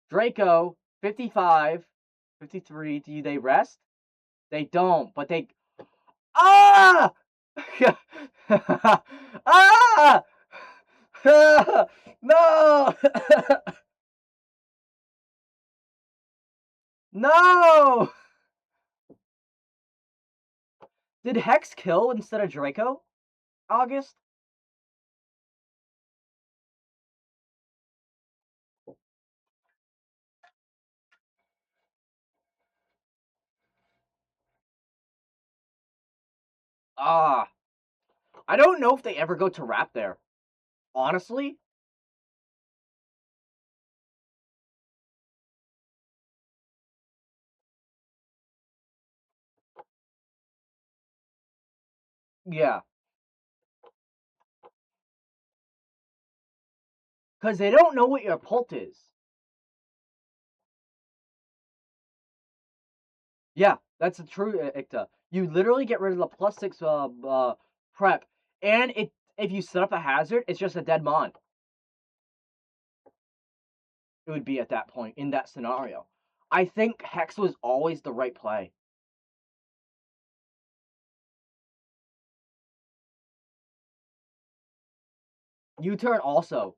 Draco, 55. 53. Do they rest? They don't, but they... Ah! Ah! No! No! Did Hex kill instead of Draco? August? Ah. I don't know if they ever go to rap there. Honestly? Yeah. Because they don't know what your Pult is. Yeah, that's a true Icta. You literally get rid of the +6 prep, and if you set up a hazard, it's just a dead mon. It would be at that point in that scenario. I think Hex was always the right play. U-turn also.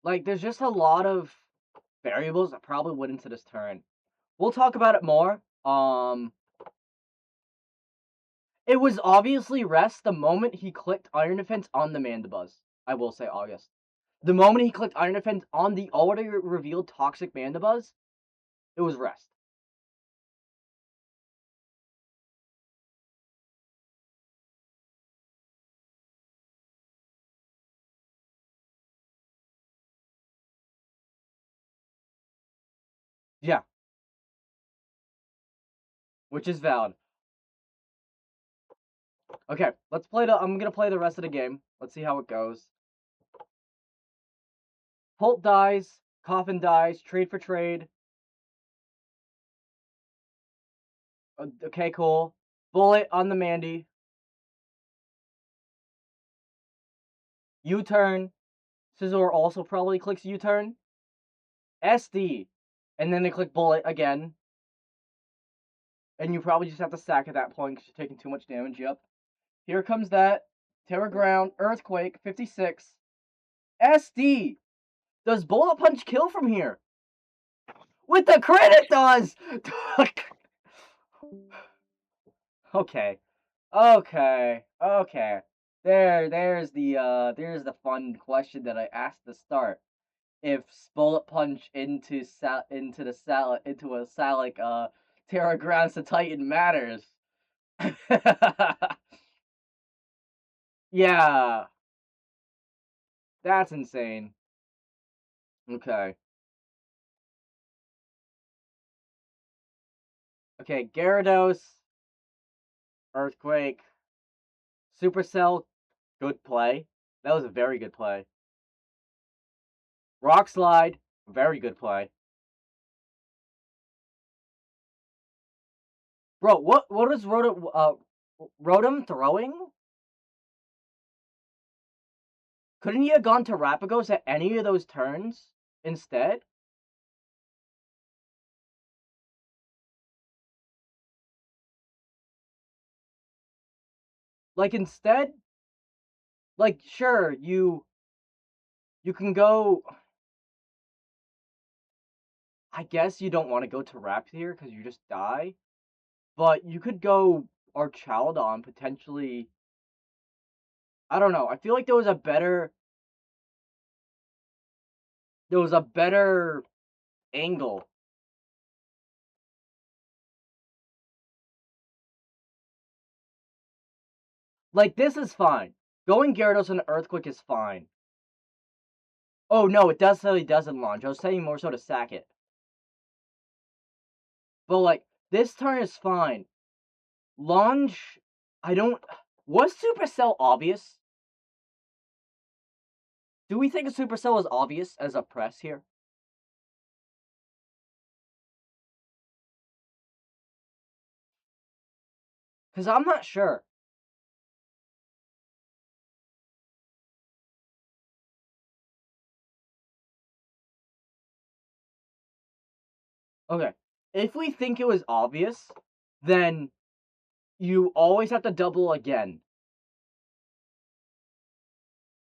Like, there's just a lot of variables that probably went into this turn. We'll talk about it more. It was obviously rest the moment he clicked Iron Defense on the Mandibuzz. I will say August. The moment he clicked Iron Defense on the already revealed Toxic Mandibuzz, it was rest. Yeah, which is valid. Okay, let's play I'm gonna play the rest of the game. Let's see how it goes. Holt dies, Coffin dies, trade for trade. Okay, cool. Bullet on the Mandy. U-turn. Scizor also probably clicks U-turn. SD. And then they click Bullet again. And you probably just have to sack at that point because you're taking too much damage. Yep. Here comes that. Terra Ground. Earthquake. 56. SD. Does Bullet Punch kill from here? With the crit it does! Okay. Okay. Okay. There's the fun question that I asked to start. If Bullet Punch into the salad into a Salic Terra Grounds to Titan matters. Yeah, that's insane. Okay. Okay, Gyarados, Earthquake, Supercell, good play. That was a very good play. Rock Slide, very good play. Bro, what is Rotom throwing? Couldn't he have gone to Rapagos at any of those turns instead? Like instead, like sure, you can go. I guess you don't want to go to Raps here because you just die. But you could go Archaludon potentially. I don't know. I feel like there was a better angle. Like this is fine. Going Gyarados and Earthquake is fine. Oh no, it doesn't launch. I was saying more so to sack it. But like this turn is fine. Launch, I don't. Was Supercell obvious? Do we think a Supercell is obvious as a press here? Because I'm not sure. Okay. If we think it was obvious, then you always have to double again.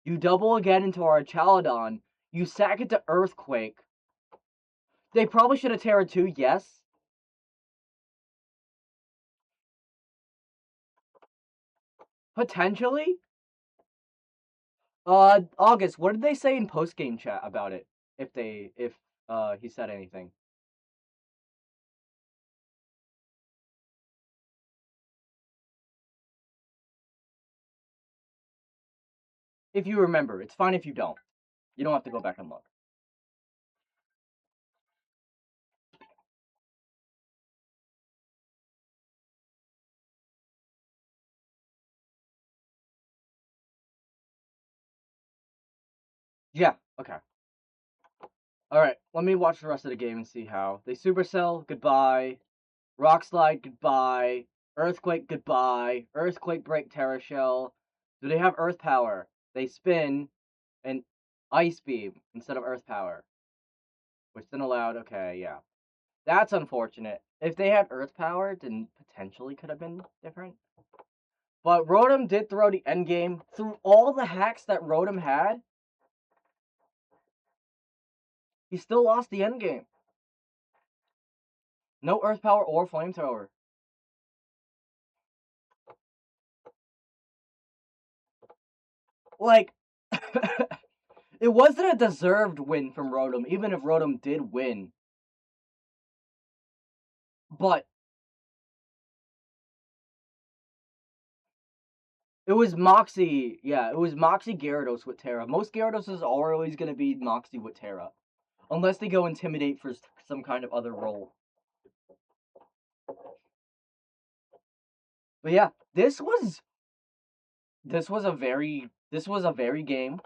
You double again into our Chaladon. You sack it to Earthquake. They probably should have Terra 2, yes. Potentially. August, what did they say in post-game chat about it? If he said anything. If you remember, it's fine if you don't. You don't have to go back and look. Yeah, okay. Alright, let me watch the rest of the game and see how. They Supercell, goodbye. Rock Slide, goodbye. Earthquake, goodbye. Earthquake Break Terra Shell. Do they have Earth Power? They spin an Ice Beam instead of Earth Power. Which then allowed, okay, yeah. That's unfortunate. If they had Earth Power, then potentially could have been different. But Rotom did throw the end game. Through all the hacks that Rotom had, he still lost the end game. No Earth Power or Flamethrower. Like, it wasn't a deserved win from Rotom, even if Rotom did win. But it was Moxie, yeah, it was Moxie Gyarados with Terra. Most Gyarados are always going to be Moxie with Terra. Unless they go Intimidate for some kind of other role. But yeah, this was a very game.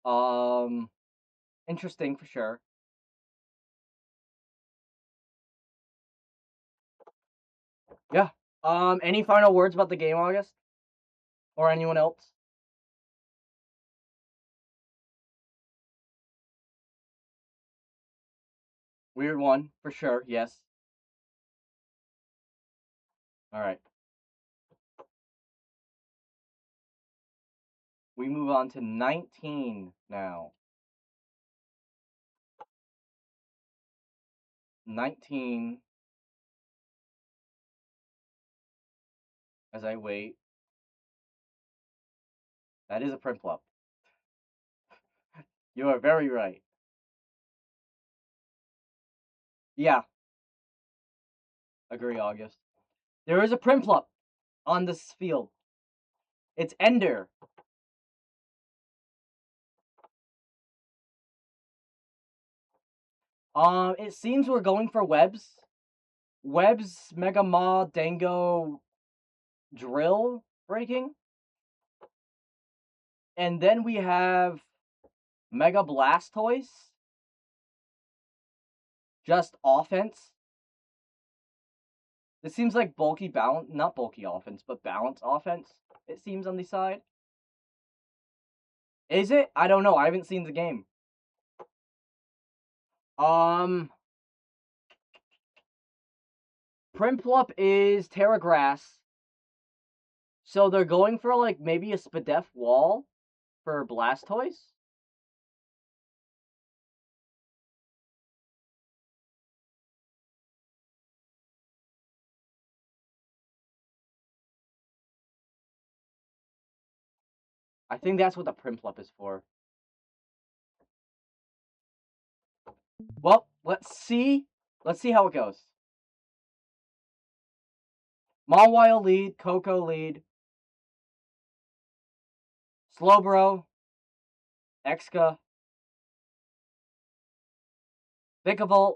Um Interesting for sure. Yeah. Any final words about the game, August? Or anyone else? Weird one, for sure, yes. Alright. We move on to 19 now. 19 as I wait. That is a Prinplup. You are very right. Yeah, agree, August. There is a Prinplup on this field. It's Ender. It seems we're going for Webs. Webs, Mega Maw, Dango, Drill breaking. And then we have Mega Blastoise. Just offense. This seems like bulky balance, not bulky offense, but balance offense, it seems on the side. Is it? I don't know. I haven't seen the game. Prinplup is Terra Grass. So they're going for like maybe a Spadef Wall for Blastoise. I think that's what the Prinplup is for. Well, let's see. Let's see how it goes. Mawile lead, Coco lead. Slowbro, Exca, Vikavolt,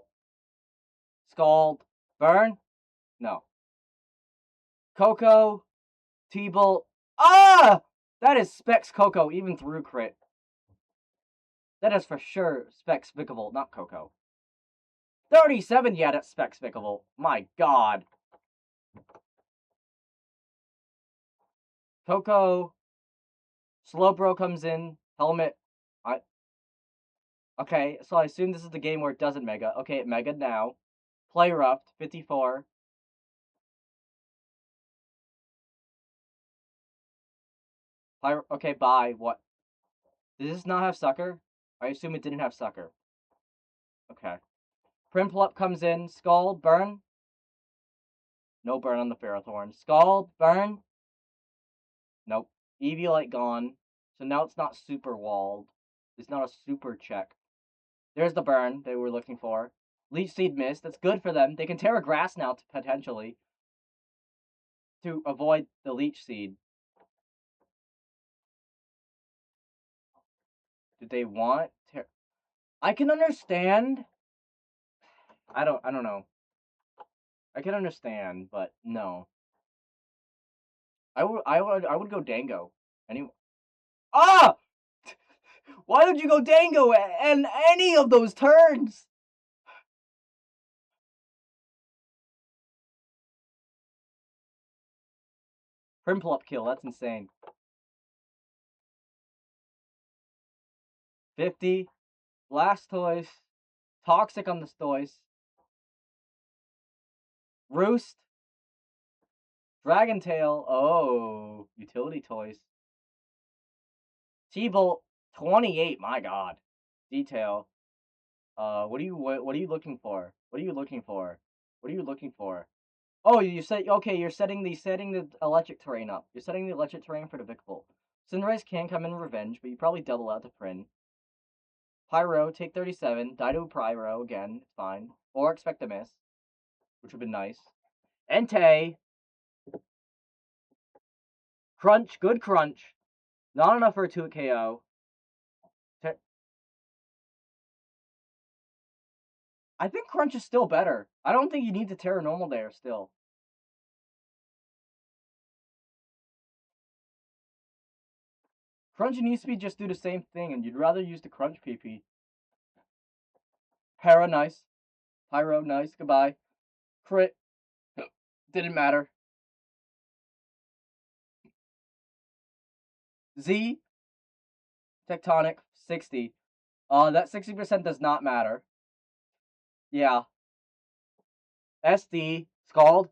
Scald, Burn? No. Coco, T-Bolt. Ah! That is Specs Coco, even through crit. That is for sure Specs Vikavolt, not Coco. 37 yet at Specs Vikavolt. My god. Coco. Slowbro comes in. Helmet. Okay, so I assume this is the game where it doesn't Mega. Okay, it Mega now. Play Rough, 54. Okay, bye. What? Does this not have Sucker? I assume it didn't have Sucker. Okay. Prinplup comes in. Skull, Burn. No burn on the Ferrothorn. Scald, burn. Nope. Eviolite gone. So now it's not super walled. It's not a super check. There's the burn they were looking for. Leech Seed missed. That's good for them. They can Terra Grass now, potentially, to avoid the Leech Seed. Did they want I can understand. I don't know. I can understand, but no. I would go Dango. Ah! Why did you go Dango and any of those turns? Primplop kill, that's insane. 50. Blastoise. Toxic on the Stoise. Roost. Dragon Tail. Oh, utility toys. T-Bolt. 28. My God. Detail. What are you looking for? What are you looking for? What are you looking for? Oh, you said okay. You're setting the electric terrain up. You're setting the electric terrain for the Vicvolt. Cinderace can come in revenge, but you probably double out to Prin. Pyro, take 37. Die to Pyro again. It's fine. Or expect a miss, which would be nice. Entei. Crunch. Good crunch. Not enough for a 2 KO. I think Crunch is still better. I don't think you need to Terra Normal there still. Crunch and Speed just do the same thing, and you'd rather use the Crunch PP. Para, nice. Pyro, nice. Goodbye. Crit. Didn't matter. Z. Tectonic. 60. That 60% does not matter. Yeah. SD. Scald.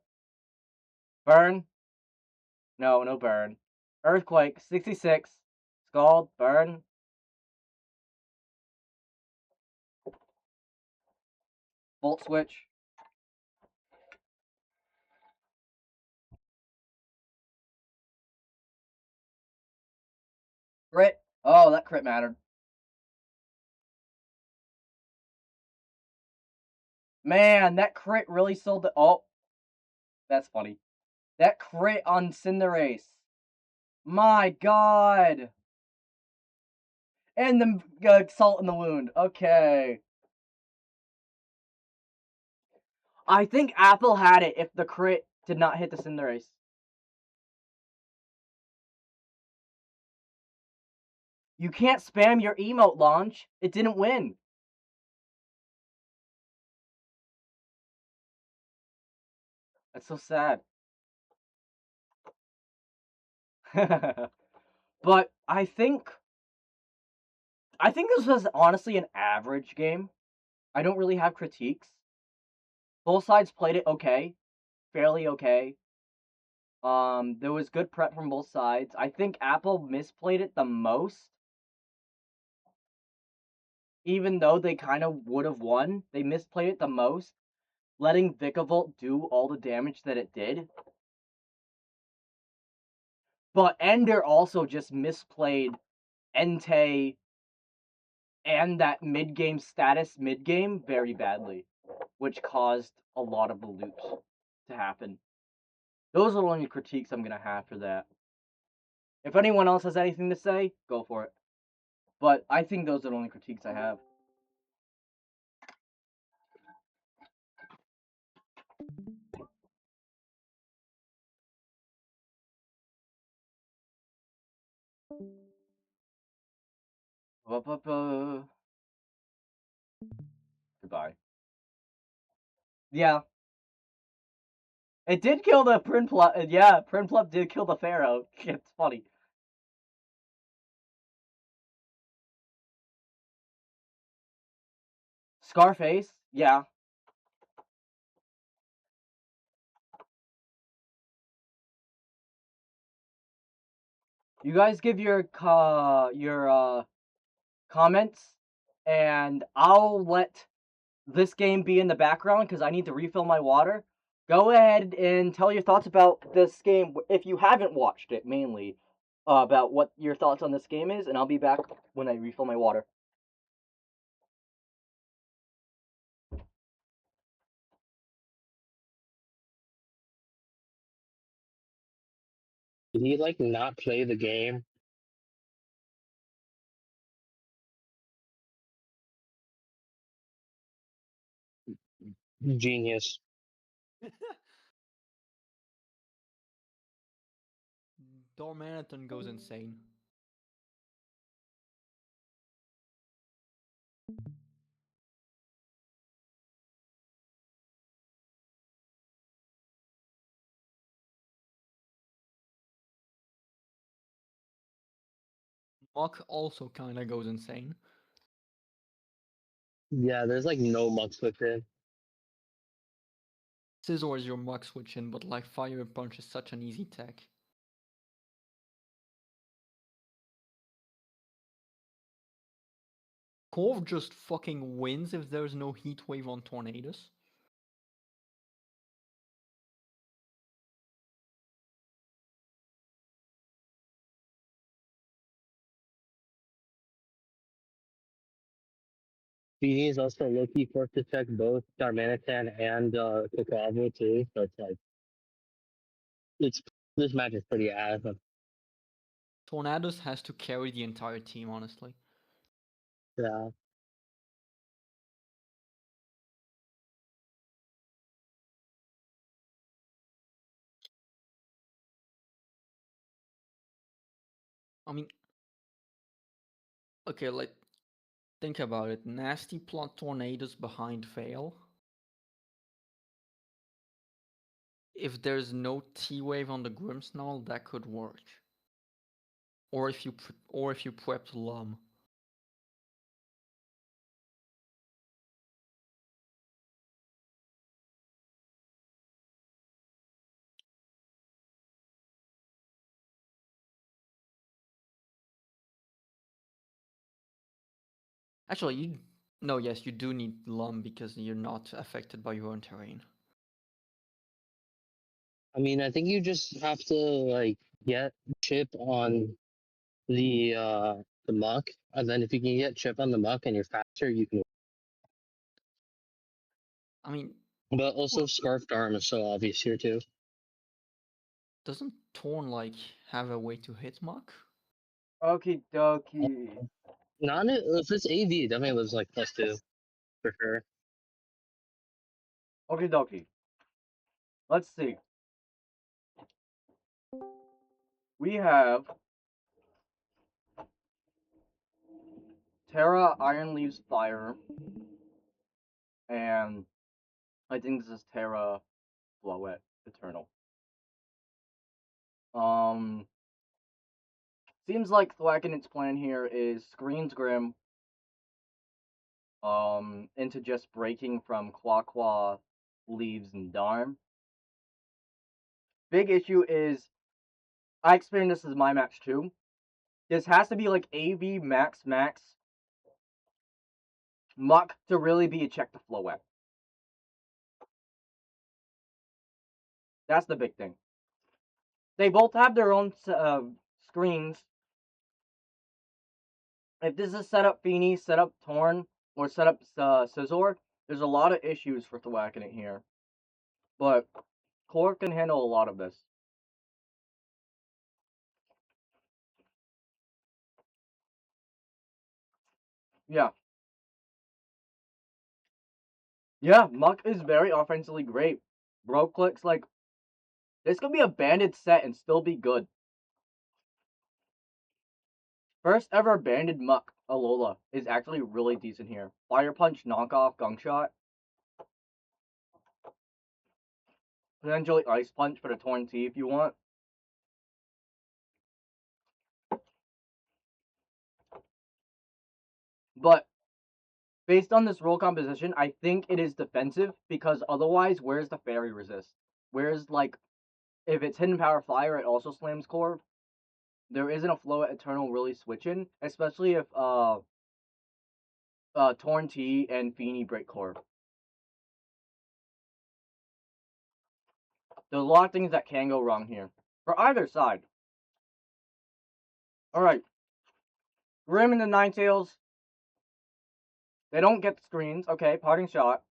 Burn. No, no burn. Earthquake. 66. Scald. Burn. Volt switch. Crit. Oh, that crit mattered. Man, that crit really sold the. Oh, that's funny. That crit on Cinderace. My God. And the salt in the wound. Okay. I think Apple had it if the crit did not hit the Cinderace. You can't spam your emote launch. It didn't win. That's so sad. But I think this was honestly an average game. I don't really have critiques. Both sides played it okay, fairly okay. There was good prep from both sides. I think Apple misplayed it the most. Even though they kind of would have won, they misplayed it the most, letting Vikavolt do all the damage that it did. But Ender also just misplayed Entei and that mid-game status mid-game very badly, which caused a lot of the loops to happen. Those are the only critiques I'm going to have for that. If anyone else has anything to say, go for it. But I think those are the only critiques I have. Goodbye. Yeah. It did kill the Prinplup. Yeah, Prinplup did kill the Pharaoh. It's funny. Scarface? Yeah. You guys give your comments, and I'll let this game be in the background because I need to refill my water. Go ahead and tell your thoughts about this game if you haven't watched it, mainly about what your thoughts on this game is, and I'll be back when I refill my water. Did he like not play the game? Genius. Dormanaton goes insane. Muck also kinda goes insane. Yeah, there's like no muck switch in. Scizor is your Muck switch in, but like Fire Punch is such an easy tech. Corv just fucking wins if there's no Heat Wave on Tornadus. Beanie is also low-key forced to check both Darmanitan and Kakavo too, so it's like it's this match is pretty ass. Tornadus has to carry the entire team, honestly. Yeah. I mean, okay, like, think about it. Nasty plot Tornadus behind Veil. If there's no T-Wave on the Grimmsnarl, that could work. Or if you prepped Lum. Actually, yes, you do need Lum because you're not affected by your own terrain. I mean, I think you just have to like get chip on the muck, and then if you can get chip on the muck and you're faster, you can. I mean, But also, Scarfed Arm is so obvious here too. doesn't Torn like have a way to hit Muck? Okie dokie. Not if it's AV, definitely was like +2 for sure. Okie dokie. Let's see. We have Terra Iron Leaves Fire, and I think this is Terra Floette Eternal. Seems like Thwackenit's plan here is screens Grim, into just breaking from Quaqua, Leaves, and Darm. Big issue is, I experienced this as my match too. This has to be like AV max Muck to really be a check to Floette. That's the big thing. They both have their own screens. If this is set up Feeny, set up Torn, or set up Scizor, there's a lot of issues for Thwackenit here. But Corv can handle a lot of this. Yeah. Yeah, Muck is very offensively great. Bro clicks, like, this could be a banded set and still be good. First ever banded Muck Alola is actually really decent here. Fire Punch, knockoff, Gunk Shot. Potentially Ice Punch for the Torn T if you want. But based on this role composition, I think it is defensive because otherwise, where's the Fairy Resist? Where's, like, if it's Hidden Power Fire, it also slams Corv. There isn't a Floette Eternal really switching, especially if Torn T and Feeny break Corv. There's a lot of things that can go wrong here for either side. All right, Grim and the Ninetales. They don't get the screens. Okay, Parting Shot.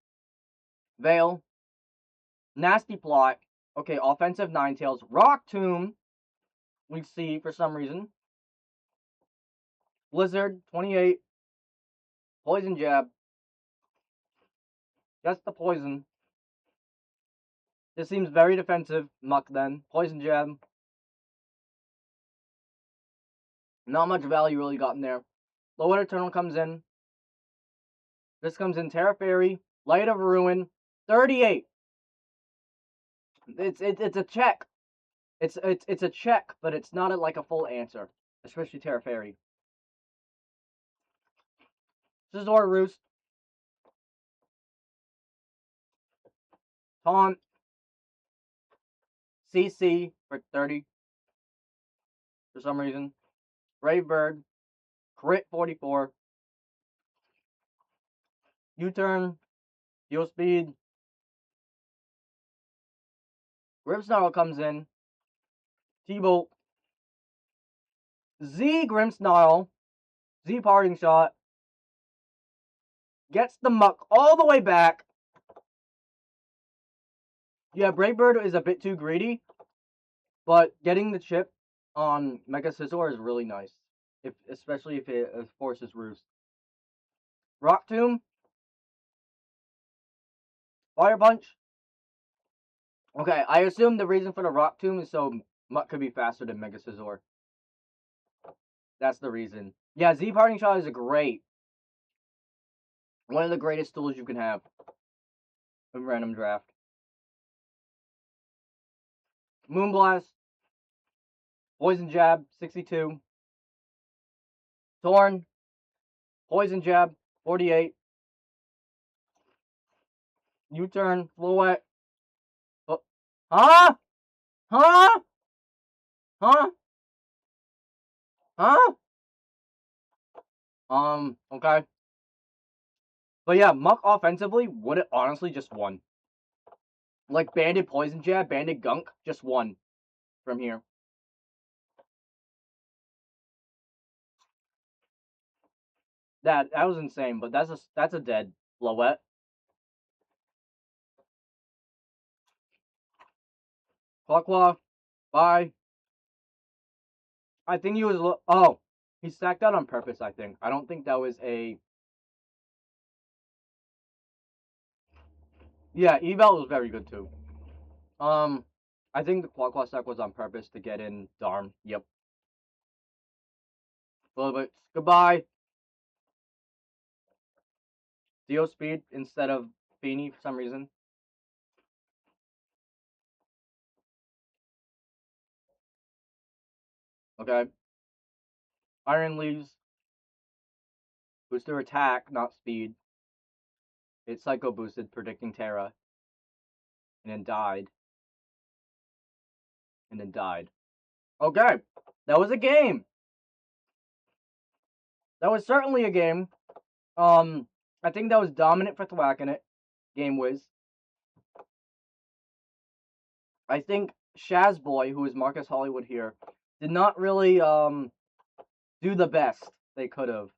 Veil. Nasty Plot. Okay, offensive Ninetales. Rock Tomb. We see for some reason. Blizzard 28. Poison Jab. Just the poison. This seems very defensive. Muck then. Poison Jab. Not much value really gotten there. Floette Eternal comes in. This comes in Terra Fairy. Light of Ruin. 38. It's a check. It's a check, but it's not like a full answer. Especially Terra Fairy. Scizor Roost. Taunt. CC for 30 for some reason. Brave Bird. Crit 44. U-turn. Heal speed. Grimmsnarl comes in. T-Bolt. Z Grimmsnarl. Z Parting Shot. Gets the Muck all the way back. Yeah, Brave Bird is a bit too greedy, but getting the chip on Mega Scizor is really nice, especially if it forces Roost. Rock Tomb. Fire Punch. Okay, I assume the reason for the Rock Tomb is so Muck could be faster than Mega Scizor. That's the reason. Yeah, Z Parting Shot is a great. One of the greatest tools you can have in random draft. Moonblast. Poison Jab, 62. Torn. Poison Jab, 48. U-turn, Fluet. Oh. Huh? Huh? Huh? Huh? Okay. But yeah, Muck offensively would have honestly just won. Like Banded Poison Jab, Banded Gunk, just won from here. That was insane, but that's a dead Fluet. Clockwa, bye. I think he was oh, he stacked out on purpose, I think. I don't think that was a yeah, eval was very good too. I think the Quaquaw stack was on purpose to get in Darm. Yep. A little bit. Goodbye. Dio speed instead of Feeny for some reason. Okay. Iron Leaves. Booster attack, not speed. It Psycho boosted, predicting Terra. And then died. And then died. Okay. That was a game. That was certainly a game. I think that was dominant for Thwack in it. Game Wiz. I think Shazboy, who is Marcus Hollywood here, did not really do the best they could have.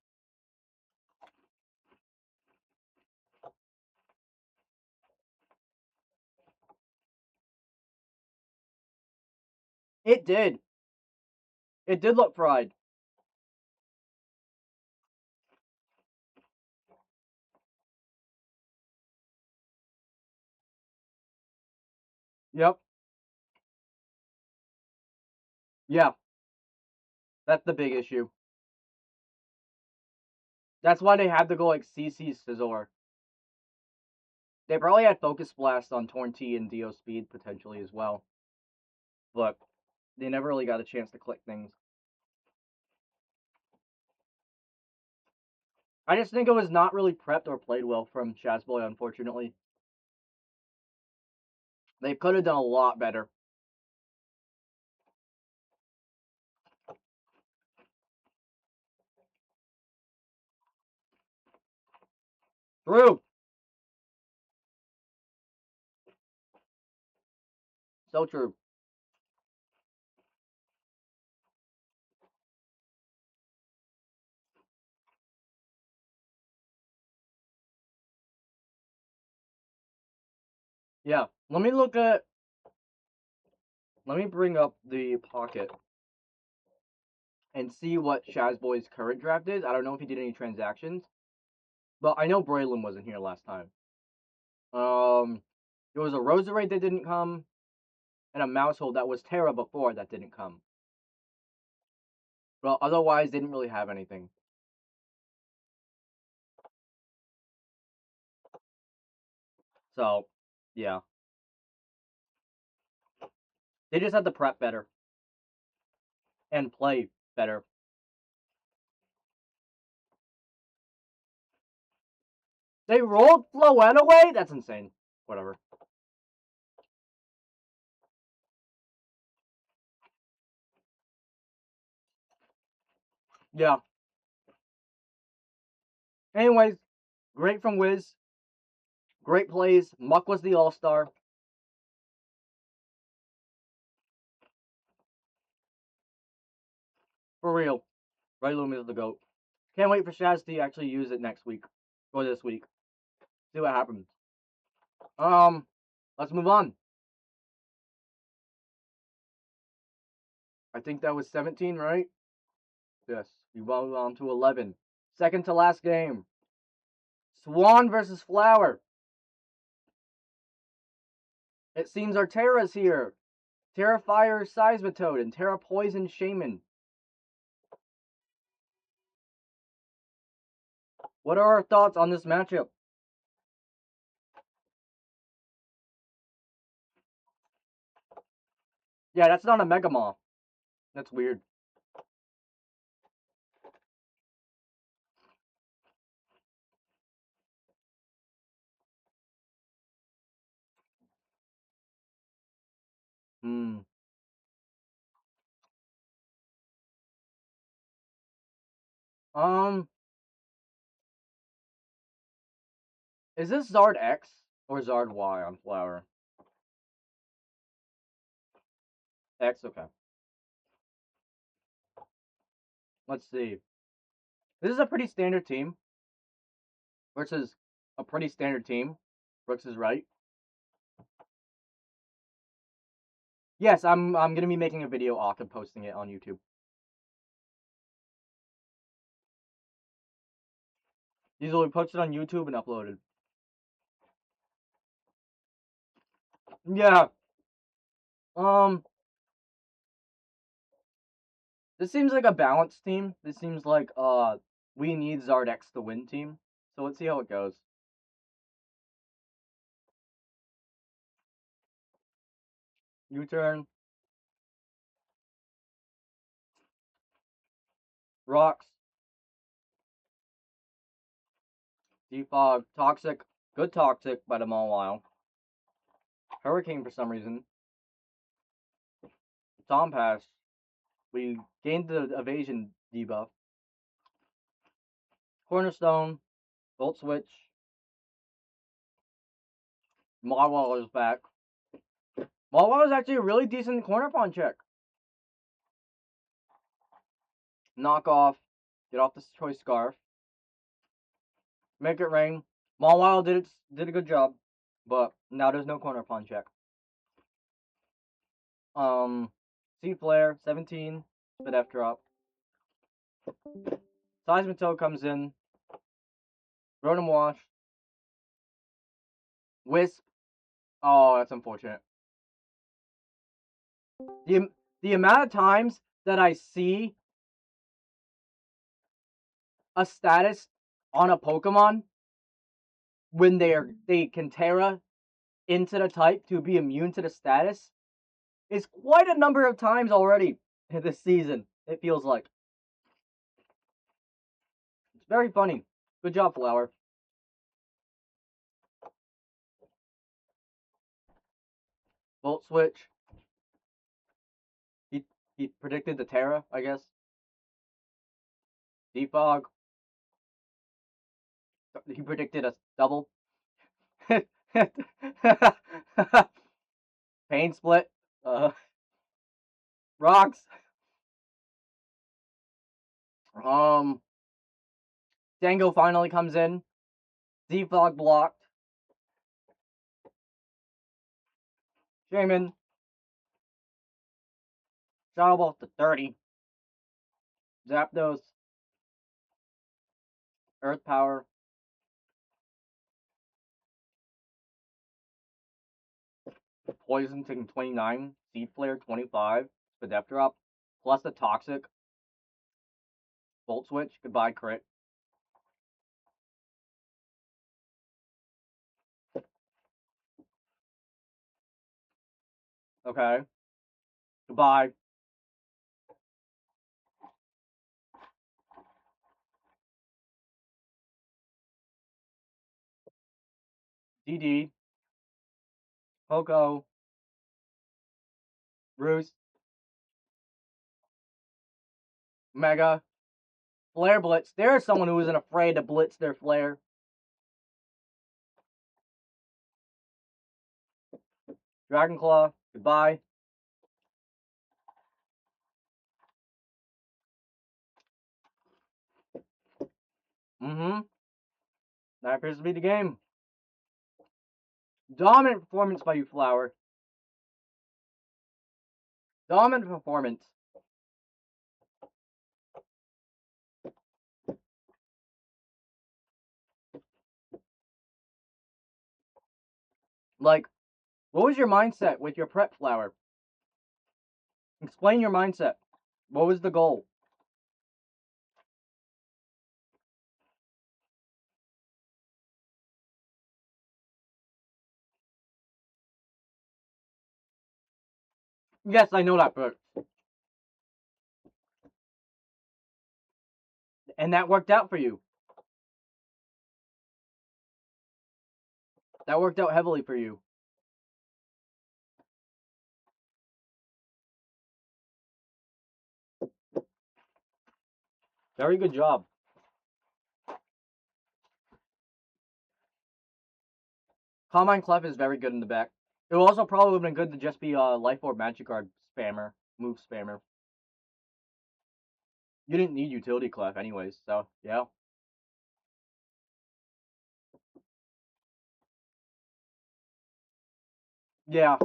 It did. It did look fried. Yep. Yeah. That's the big issue. That's why they had to go like CC Scizor. They probably had Focus Blast on Torn T and Dio Speed potentially as well. But they never really got a chance to click things. I just think it was not really prepped or played well from Shazboy, unfortunately. They could have done a lot better. True. So true. Yeah. Let me bring up the pocket and see what Shazboy's current draft is. I don't know if he did any transactions. But I know Braylon wasn't here last time. There was a Roserade that didn't come, and a Mousehold that was Terra before that didn't come. But otherwise, didn't really have anything. So, yeah. They just had to prep better. And play better. They rolled Floette away? That's insane. Whatever. Yeah. Anyways, great from Wiz. Great plays. Muck was the all-star. For real. Ray Loomis is the GOAT. Can't wait for Shaz to actually use it next week. Or this week. See what happens. Let's move on. I think that was 17, right? Yes. We move on to 11. Second to last game. Swan versus Flower. It seems our Terra's here. Terra Fire Seismitoad and Terra Poison Shaman. What are our thoughts on this matchup? Yeah, that's not a Megamoth. That's weird. Hmm. Is this Zard X or Zard Y on Flower? X, okay. Let's see. This is a pretty standard team versus a pretty standard team. Brooks is right. Yes, I'm gonna be making a video off and posting it on YouTube. These will be posted on YouTube and uploaded. Yeah. This seems like a balanced team. This seems like we need Zardex to win team. So let's see how it goes. U-turn. Rocks. Defog. Toxic. Good toxic by the Mawile. Hurricane for some reason. Tom Pass. We gained the evasion debuff. Cornerstone. Volt switch. Mawile is back. Mawile is actually a really decent corner pawn check. Knock off. Get off this choice scarf. Make it rain. Mawile did a good job. But now there's no corner pawn check. Seed Flare, 17, spit F drop. Seismitoad comes in. Rotom Wash. Wisp. Oh, that's unfortunate. The amount of times that I see a status on a Pokemon when they can Terra into the type to be immune to the status is quite a number of times already this season, it feels like. It's very funny. Good job, Flower. Volt Switch. He predicted the Terra, I guess. Defog. He predicted a double. Pain split. Rocks. Dango finally comes in. Defog blocked. Shaman. Shadow Ball to 30. Zapdos. Earth Power. Poison taking 29. Seed Flare 25. Spidef Drop. Plus the Toxic. Volt Switch. Goodbye, crit. Okay. Goodbye. DD, Poco, Roost, Mega, Flare Blitz. There's someone who isn't afraid to blitz their Flare. Dragon Claw, goodbye. That appears to be the game. Dominant performance by you, Flower. Dominant performance. Like, what was your mindset with your prep, Flower? Explain your mindset. What was the goal? Yes, I know that, but... And that worked out for you. That worked out heavily for you. Very good job. Combine Clef is very good in the back. It would also probably have been good to just be a Life Orb Magic Guard spammer, move spammer. You didn't need Utility Clef anyways, so yeah. Yeah.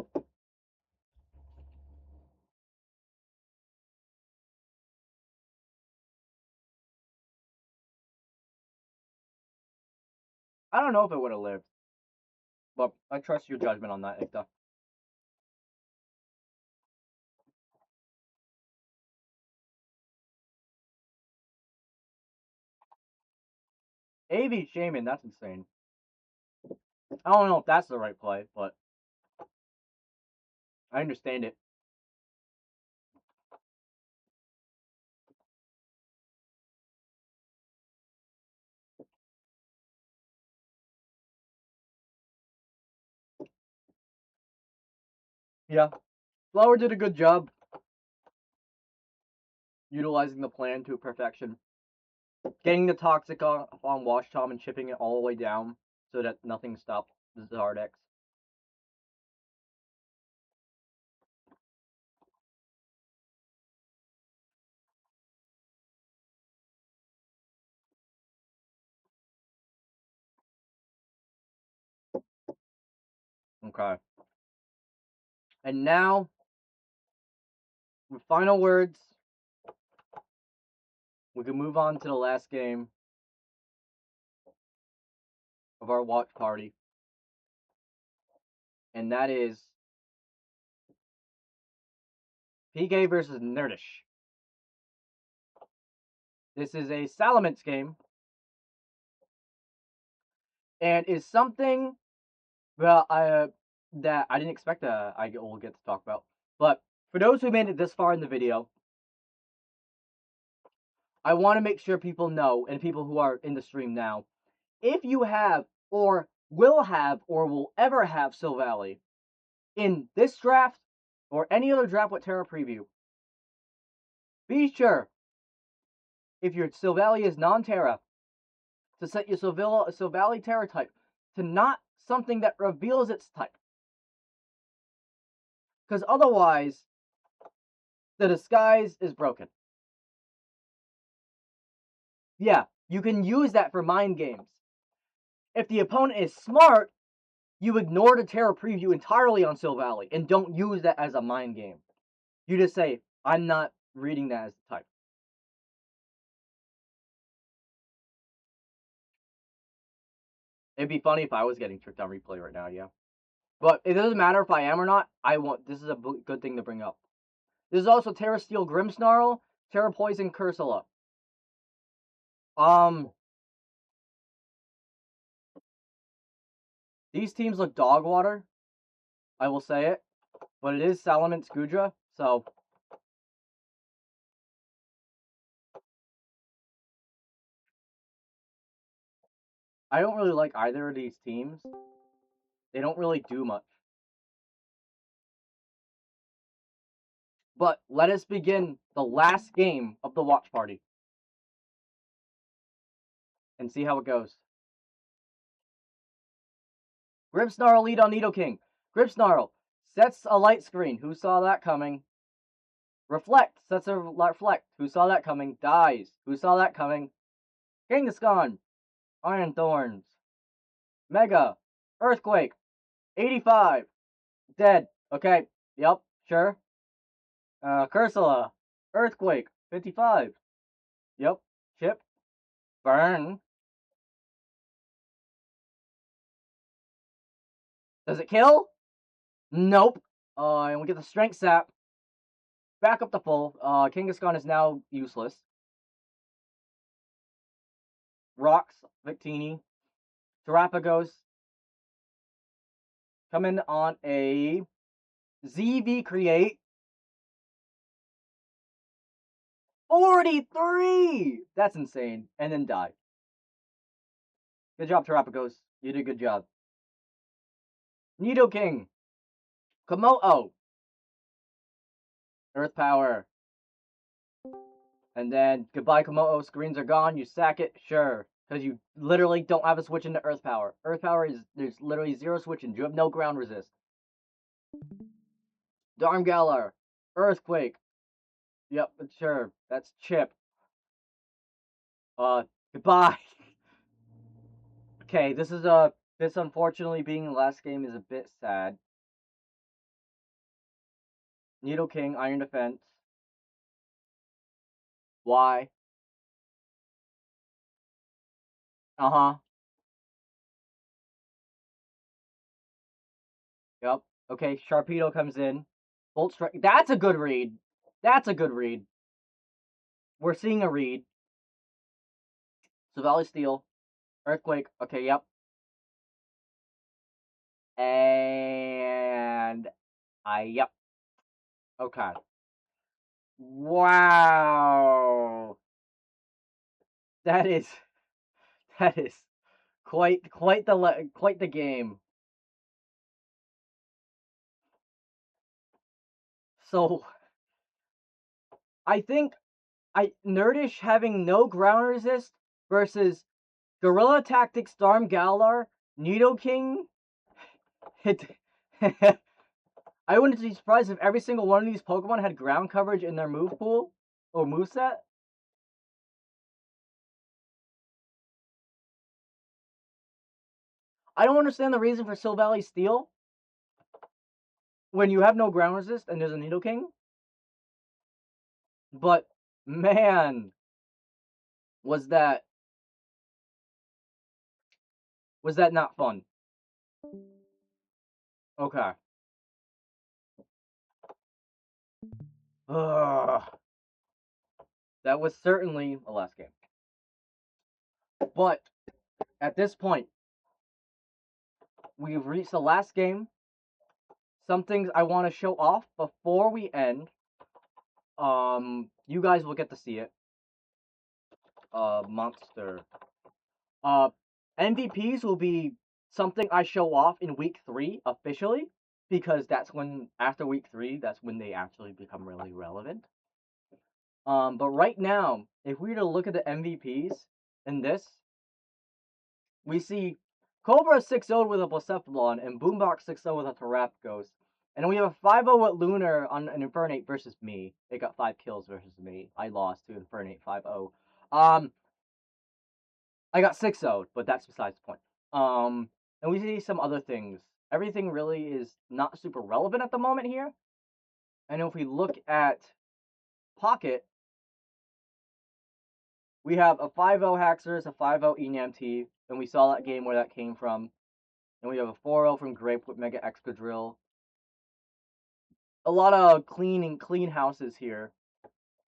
I don't know if it would have lived. But I trust your judgment on that, Ikta. AV Shaman, that's insane. I don't know if that's the right play, but I understand it. Yeah. Flower did a good job utilizing the plan to perfection. Getting the Toxic on Wash Tom and chipping it all the way down so that nothing stopped the Zardex. Okay. And now, with final words, we can move on to the last game of our watch party. And that is PK versus Nerdish. This is a Salamence game. And is something that I didn't expect I will get to talk about. But for those who made it this far in the video, I want to make sure people know, and people who are in the stream now, if you have or will have or will ever have Silvally in this draft or any other draft with Terra Preview, be sure, if your Silvally is non-Terra, to set your Silvally Terra type to not something that reveals its type. Because otherwise, the disguise is broken. Yeah, you can use that for mind games. If the opponent is smart, you ignore the Terra Preview entirely on Silvally and don't use that as a mind game. You just say, I'm not reading that as the type. It'd be funny if I was getting tricked on replay right now, yeah. But it doesn't matter if I am or not. This is a good thing to bring up. This is also Terra Steel Grimmsnarl, Terra Poison Cursula. These teams look dog water. I will say it. But it is Salamence Gudra, so... I don't really like either of these teams. They don't really do much. But let us begin the last game of the watch party. And see how it goes. Grimmsnarl lead on Nidoking. Grimmsnarl sets a light screen. Who saw that coming? Reflect sets a reflect. Who saw that coming? Dies. Who saw that coming? Kangaskhan. Iron Thorns. Mega. Earthquake. 85. Dead. Okay. Yep. Sure. Cursula. Earthquake. 55. Yep. Chip. Burn. Does it kill? Nope. And we get the Strength Sap. Back up to full. Kangaskhan is now useless. Rocks. Victini. Terapagos. Coming on a ZV Create. 43! That's insane. And then die. Good job, Terapagos. You did a good job. Nidoking. Komodo. Earth Power. And then, goodbye Komodo, screens are gone, you sack it, sure. Because you literally don't have a switch into Earth Power. Earth Power is, there's literally zero switching. You have no ground resist. Darmgalar. Earthquake. Yep, sure. That's Chip. Goodbye. Okay, this unfortunately being the last game is a bit sad. Nidoking, Iron Defense. Why? Uh-huh. Yep. Okay, Sharpedo comes in. Bolt Strike. That's a good read. That's a good read. We're seeing a read. So Valley Steel. Earthquake. Okay, yep. And yep. Okay. Wow. That is quite the game. So I think Nerdish having no ground resist versus Gorilla Tactics Galar, Nidoking. I wouldn't be surprised if every single one of these Pokemon had ground coverage in their move pool or moveset. I don't understand the reason for Silvally Steel when you have no ground resist and there's a Nidoking. But man, was that not fun? Okay. Ugh. That was certainly a last game. But at this point, we've reached the last game. Some things I want to show off before we end. You guys will get to see it. Monster. MVPs will be something I show off in week 3 officially, because that's when, after week 3, that's when they actually become really relevant. But right now, if we were to look at the MVPs in this, we see Cobra 6-0 with a Blacephalon and Boombox 6-0 with a Terapagos. And we have a 5-0 at Lunar on an Infernape versus me. It got 5 kills versus me. I lost to Infernape 5-0. I got 6-0'd, but that's besides the point. And we see some other things. Everything really is not super relevant at the moment here. And if we look at Pocket, we have a 5-0 Haxorus, a 5-0 Enamteeve, and we saw that game where that came from. And we have a 4-0 from Grape with Mega Excadrill. A lot of clean houses here.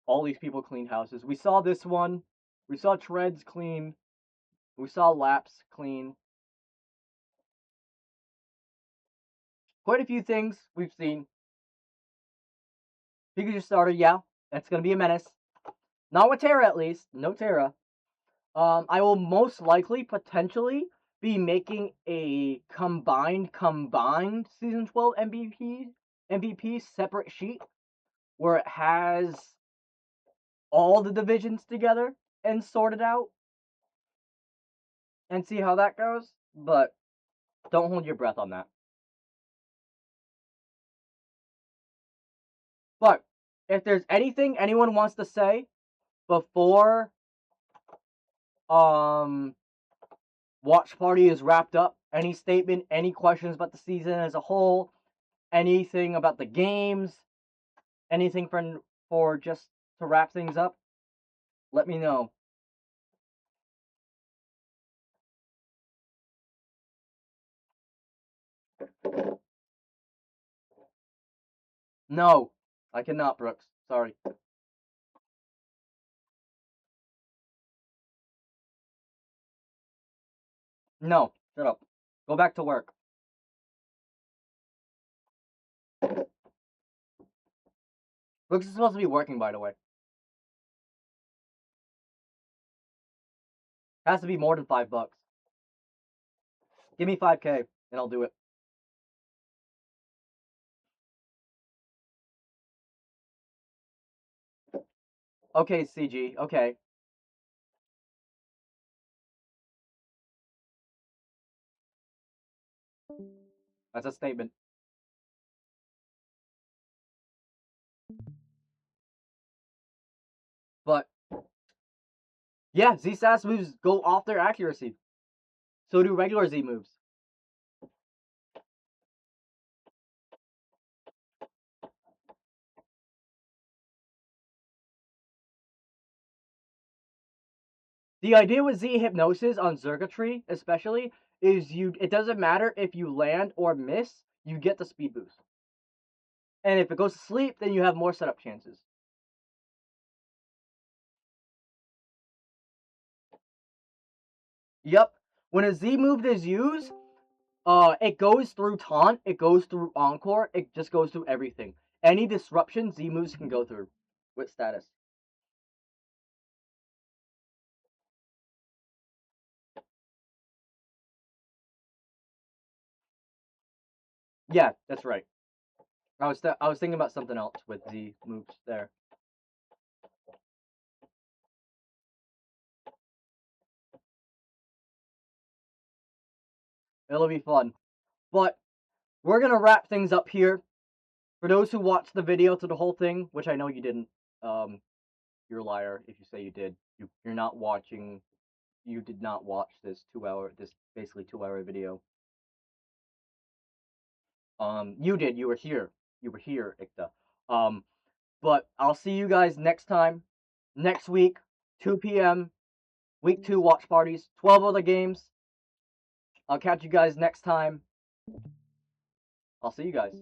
All these people clean houses. We saw this one. We saw Treads clean. We saw Laps clean. Quite a few things we've seen. Pikachu starter, yeah. That's going to be a menace. Not with Terra, at least. No Terra. I will most likely, potentially, be making a combined season 12 MVP separate sheet where it has all the divisions together and sorted out and see how that goes, but don't hold your breath on that. But if there's anything anyone wants to say before watch party is wrapped up, any statement, any questions about the season as a whole, anything about the games, anything for just to wrap things up, let me know. No, I cannot, Brooks. Sorry. No, shut up. Go back to work. Brooks is supposed to be working, by the way. Has to be more than $5. Give me 5K and I'll do it. Okay, CG. Okay. That's a statement. But yeah, Z SAS moves go off their accuracy. So do regular Z moves. The idea with Z hypnosis on Zergatry, especially, is it doesn't matter if you land or miss, you get the speed boost. And if it goes to sleep, then you have more setup chances. Yep. When a Z move is used, it goes through taunt, it goes through encore, it just goes through everything. Any disruption Z moves can go through with status. Yeah, that's right. I was thinking about something else with Z moves there. It'll be fun. But we're gonna wrap things up here. For those who watched the video to the whole thing, which I know you didn't, you're a liar if you say you did. You're not watching. You did not watch this basically 2 hour video. You did. You were here. You were here, Ikta. But I'll see you guys next time, next week, 2 p.m. Week 2 watch parties, 12 other games. I'll catch you guys next time. I'll see you guys.